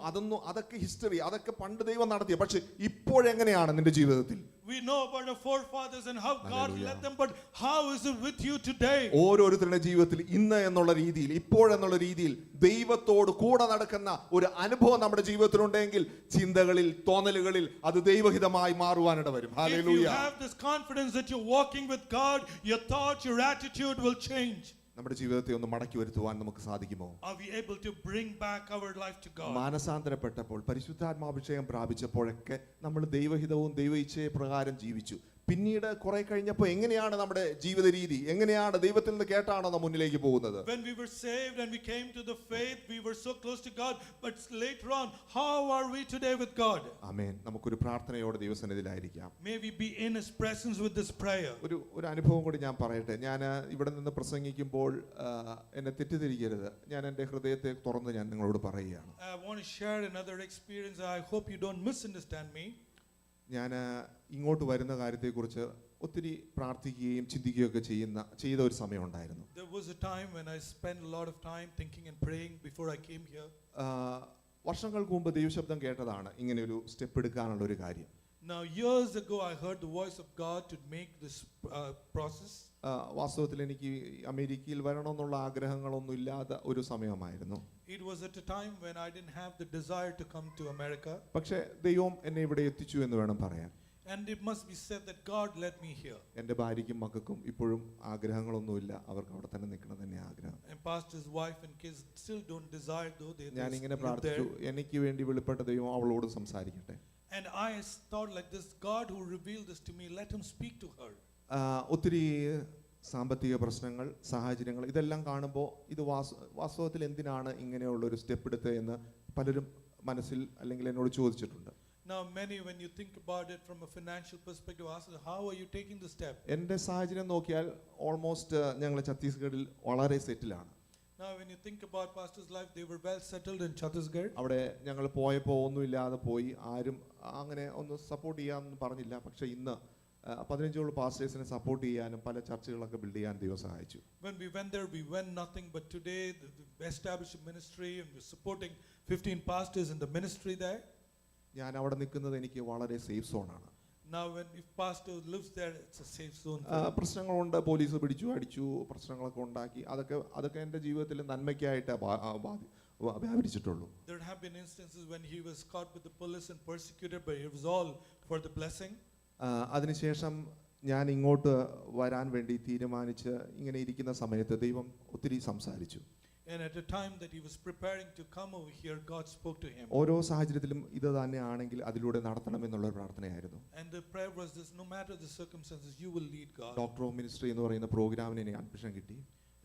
അതൊക്കെ ഹിസ്റ്ററി, അതൊക്കെ പണ്ട് ദൈവം നടത്തിയ. പക്ഷെ ഇപ്പോഴെങ്ങനെയാണ് നിന്റെ ജീവിതത്തിൽ? We know about our forefathers and how God led them, but how is it with you today? ഓരോരുത്തരുടെ ജീവിതത്തിൽ ഇന്ന് എന്നുള്ള രീതിയിൽ, ഇപ്പോഴെന്നുള്ള രീതിയിൽ ദൈവത്തോട് കൂടെ നടക്കുന്ന ഒരു അനുഭവം നമ്മുടെ ജീവിതത്തിലുണ്ടെങ്കിൽ ചിന്തകളിൽ, തോന്നലുകളിൽ അത് ദൈവഹിതമായി മാറുവാനിട വരും. If you have this confidence that you're walking with God, your thoughts, your attitude will change. നമ്മുടെ ജീവിതത്തെ ഒന്ന് മടക്കി വരുത്തുവാൻ നമുക്ക് സാധിക്കുമോ? Are we able to bring back our life to God? മാനസാന്തരപ്പെട്ടപ്പോൾ, പരിശുദ്ധാത്മാഭിഷേകം പ്രാപിച്ചപ്പോഴൊക്കെ നമ്മൾ ദൈവഹിതവും ദൈവ ഇച്ഛയെ പ്രകാരം ജീവിച്ചു. പിന്നീട് കുറെ കഴിഞ്ഞപ്പോൾ എങ്ങനെയാണ് നമ്മുടെ ജീവിത രീതി, എങ്ങനെയാണ് ദൈവത്തിൽ നിന്ന് കേട്ടാണോ നാം മുന്നിലേക്ക് പോകുന്നത്? When we were saved and we came to the faith, we were so close to God, but later on, how are we today with God? ആമേൻ. നമുക്കൊരു പ്രാർത്ഥനയോടെ ദൈവസന്നിധിയിലായിരിക്കാം. May we be in his presence with this prayer. ഒരു അനുഭവം കൂടി ഞാൻ പറയട്ടെ. ഞാൻ ഇവിടെ നിന്ന് പ്രസംഗിക്കുമ്പോൾ എന്നെ തെറ്റിദ്ധരിക്കരുത്. ഞാൻ എൻ്റെ ഹൃദയത്തെ തുറന്ന് ഞാൻ നിങ്ങളോട് പറയുകയാണ്. I want to share another experience. I hope you don't misunderstand me. ഞാൻ ഇങ്ങോട്ട് വരുന്ന കാര്യത്തെക്കുറിച്ച് ഒത്തിരി പ്രാർത്ഥിക്കുകയും ചിന്തിക്കുകയൊക്കെ ചെയ്ത ഒരു സമയം ഉണ്ടായിരുന്നു. There was a time when I spent a lot of time thinking and praying before I came here. വർഷങ്ങൾക്ക് മുമ്പ് ദൈവശബ്ദം കേട്ടതാണ് ഇങ്ങനെ ഒരു സ്റ്റെപ്പ് എടുക്കാനുള്ള ഒരു കാര്യം. Now years ago I heard the voice of God to make this process. വാസ്തവത്തിൽ എനിക്ക് അമേരിക്കയിൽ വരണമെന്നുള്ള ആഗ്രഹങ്ങളൊന്നും ഇല്ലാത്ത ഒരു സമയമായിരുന്നു. It was at a time when I didn't have the desire to come to America. പക്ഷേ ദൈവം എന്നെ ഇവിടെ എത്തിച്ചു എന്ന് വേണം പറയാൻ. And it must be said that God led me here. എൻ്റെ ഭാര്യയ്ക്കും മക്കൾക്കും ഇപ്പോഴും ആഗ്രഹങ്ങളൊന്നുമില്ല. അവർക്ക് അവിടെ തന്നെ നിൽക്കണം തന്നെ ആഗ്രഹം. And pastor's wife and kids still don't desire though they. ഞാൻ ഇങ്ങനെ പ്രാർത്ഥിച്ചു, എനിക്ക് വേണ്ടി വെളിപ്പെട്ട ദൈവം അവളോട് സംസാരിക്കട്ടെ. And I thought like this, God who revealed this to me, let him speak to her. ഒത്തിരി സാമ്പത്തിക പ്രശ്നങ്ങൾ, സാഹചര്യങ്ങൾ ഇതെല്ലാം കാണുമ്പോൾ ഇത് വാസ്തവത്തിൽ എന്തിനാണ് ഇങ്ങനെയുള്ള ഒരു സ്റ്റെപ്പ് എടുത്തത് എന്ന് പലരും മനസ്സിൽ അല്ലെങ്കിൽ എന്നോട് ചോദിച്ചിട്ടുണ്ട്. Now many, when you think about it from a financial perspective, ask how are you taking the step? എൻ്റെ സാഹചര്യം നോക്കിയാൽ ഓൾമോസ്റ്റ് ഞങ്ങൾ ഛത്തീസ്ഗഡിൽ വളരെ സെറ്റിലാണ്. Now when you think about pastor's life, they were well settled in Chhattisgarh. അവിടെ ഞങ്ങൾ പോയപ്പോൾ ഒന്നുമില്ലാതെ പോയി, ആരും അങ്ങനെ ഒന്ന് സപ്പോർട്ട് ചെയ്യാമെന്ന് പറഞ്ഞില്ല. പക്ഷേ ഇന്ന് 15 പാസ്റ്റേഴ്സിനെ സപ്പോർട്ട് ചെയ്യാനും പല ചർച്ചകളൊക്കെ ബിൽഡ് ചെയ്യാൻ ദൈവം സഹായിച്ചു. When we went there, we went nothing, but today we established a ministry and we're supporting 15 pastors in the ministry there. ഞാൻ അവിടെ നിൽക്കുന്നത് എനിക്ക് വളരെ safe സോണാണ്. Now when if pastor lives there, it's a safe zone. പ്രശ്നങ്ങളുണ്ട്, പോലീസ് പിടിച്ചു, അടിച്ചു, പ്രശ്നങ്ങളൊക്കെ ഉണ്ടാക്കി. അതൊക്കെ എൻ്റെ ജീവിതത്തിൽ നന്മയ്ക്കായിട്ട് വ്യാപരിച്ചിട്ടുള്ളൂ. There have been instances when he was caught with the police and persecuted, but it was all for the blessing. അതിനുശേഷം ഞാൻ ഇങ്ങോട്ട് വരാൻ വേണ്ടി തീരുമാനിച്ച് ഇങ്ങനെ ഇരിക്കുന്ന സമയത്ത് ദൈവം ഒത്തിരി സംസാരിച്ചു. And at the time that he was preparing to come over here, God spoke to him. ഓരോ സാഹചര്യത്തിലും ഇത് തന്നെയാണെങ്കിൽ അതിലൂടെ നടത്തണം എന്നുള്ള ഒരു പ്രാർത്ഥനയായിരുന്നു. And the prayer was this: no matter the circumstances, you will lead God. Doctor of ministry എന്ന് പറയുന്ന പ്രോഗ്രാമിന് എനിക്ക് അഡ്മിഷൻ കിട്ടി.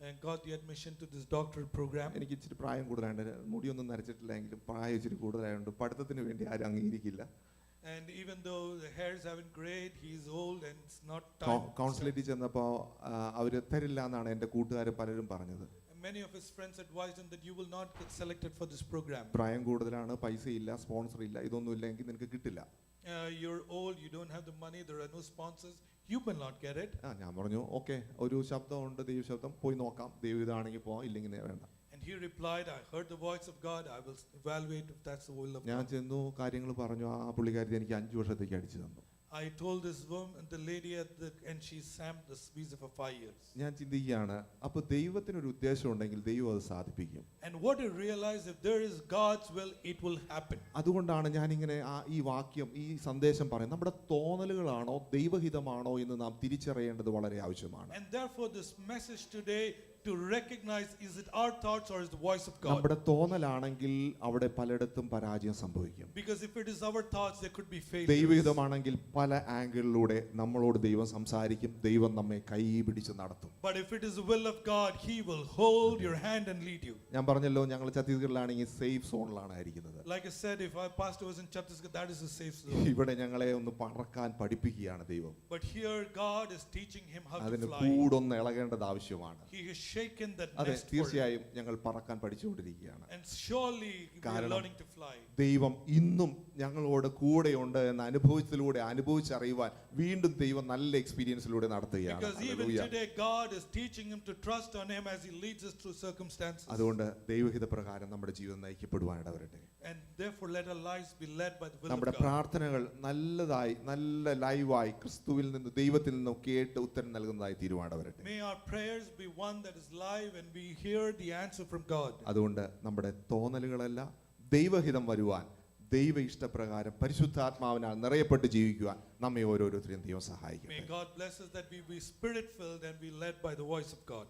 And got the admission to this doctorate program. എനിക്ക് ഇച്ചിരി പ്രായം കൂടുതലായിട്ട്, മുടിയൊന്നും നരച്ചിട്ടില്ലെങ്കിലും പ്രായം ഇച്ചിരി കൂടുതലായതുകൊണ്ട് പഠിത്തത്തിന് വേണ്ടി ആരും അംഗീകരിക്കില്ല. And even though the hairs haven't grayed, he's old and it's not time. കൗൺസിലേറ്റിൽ ചെന്നപ്പോൾ അവർ തരില്ല എന്നാണ് എൻ്റെ കൂട്ടുകാർ പലരും പറഞ്ഞത്. Many of his friends advised him that you will not get selected for this program. പ്രായം കൂടുതലാണ്, പൈസ ഇല്ല, സ്പോൺസർ ഇല്ല, ഇതൊന്നും ഇല്ലെങ്കിൽ നിനക്ക് കിട്ടില്ല. You're old, you don't have the money, there are no sponsors, you will not get it. ഞാൻ പറഞ്ഞു ഓക്കെ, ഒരു ശബ്ദമുണ്ട്, ദൈവശബ്ദം, പോയി നോക്കാം, ദൈവം ഇതാണെങ്കിൽ പോവാം, ഇല്ലെങ്കിൽ വേണ്ട. And he replied, I heard the voice of God, I will evaluate if that's the will of God. ഞാൻ ചെന്നു, കാര്യങ്ങൾ പറഞ്ഞു. ആ പുള്ളിക്കാരി എനിക്ക് 5 വർഷത്തേക്ക് അടിച്ചു തന്നു. I told this woman, the lady and she stamped this visa for 5 years. ഞാൻ ചിന്തിക്കുകയാണ്, അപ്പോൾ ദൈവത്തിന് ഒരു ഉദ്ദേശം ഉണ്ടെങ്കിൽ ദൈവം അത് സാധിപ്പിക്കും. And what I realized, if there is God's will, it will happen. അതുകൊണ്ടാണ് ഞാൻ ഇങ്ങനെ ഈ വാക്യം, ഈ സന്ദേശം പറയുന്നത്. നമ്മുടെ തോന്നലുകളാണോ ദൈവഹിതമാണോ എന്ന് നാം തിരിച്ചറിയേണ്ടത് വളരെ ആവശ്യമാണ്. And therefore this message today, to recognize, is it our thoughts or is the voice of God? നമ്മുടെ തോന്നലാണെങ്കിൽ അവിടെ പലയിടത്തും പരാജയം സംഭവിക്കും. Because if it is our thoughts, there could be failures. ദൈവഹിതമാണെങ്കിൽ പല ആംഗിളിലൂടെ നമ്മളോട് ദൈവം സംസാരിക്കും, ദൈവം നമ്മെ കൈ പിടിച്ച് നടത്തും. But if it is the will of God, He will hold your hand and lead you. ഞാൻ പറഞ്ഞല്ലോ, ഞങ്ങൾ ഛത്തീസ്ഗഡിലാണെങ്കിൽ സേഫ് സോണിലാണ് ആയിരിക്കുന്നത്. Like I said, if our pastor was in Chhattisgarh, that is a safe zone. ഇവിടെ ഞങ്ങളെ ഒന്ന് പറക്കാൻ പഠിപ്പിക്കുകയാണ് ദൈവം. But here God is teaching him how to അതിന് fly. കൂടൊന്ന് ഇളകേണ്ടത് ആവശ്യമാണ്. He has shaken that അതെ, nest for him. തീർച്ചയായും ഞങ്ങൾ പറക്കാൻ പഠിച്ചുകൊണ്ടിരിക്കുകയാണ്. And surely we are കാരണം learning to fly. ദൈവം ഇന്നും ഞങ്ങളോട് കൂടെയുണ്ട് എന്ന അനുഭവത്തിലൂടെ അനുഭവിച്ചറിയുവാൻ വീണ്ടും ദൈവം നല്ല എക്സ്പീരിയൻസിലൂടെ നടത്തുകയാണ്. Because even today God is teaching him to trust on him as he leads us through circumstances. അതുകൊണ്ട് ദൈവഹിത പ്രകാരം നമ്മുടെ ജീവിതം നയിക്കപ്പെടുവാൻ ഇടവരട്ടെ. And therefore let our lives be led by the will of നമ്മുടെ God. പ്രാർത്ഥനകൾ നല്ലതായി, നല്ല ലൈവായി ക്രിസ്തുവിൽ നിന്ന് ദൈവത്തിൽ നിന്നും കേട്ട് ഉത്തരം നൽകുന്നതായി തീരുവാൻ ഇടവരട്ടെ. May our prayers be one that is live and we hear the answer from God. അതുകൊണ്ട് നമ്മുടെ തോന്നലുകളല്ല, ദൈവഹിതം വരുവാൻ, ദൈവ ഇഷ്ടപ്രകാരം പരിശുദ്ധാത്മാവിനാൽ നിറയപ്പെട്ട് ജീവിക്കുവാൻ നമ്മെ ഓരോരുത്തരെയും ദൈവം സഹായിക്കട്ടെ. May God bless us that we be spirit filled and be led by the voice of God.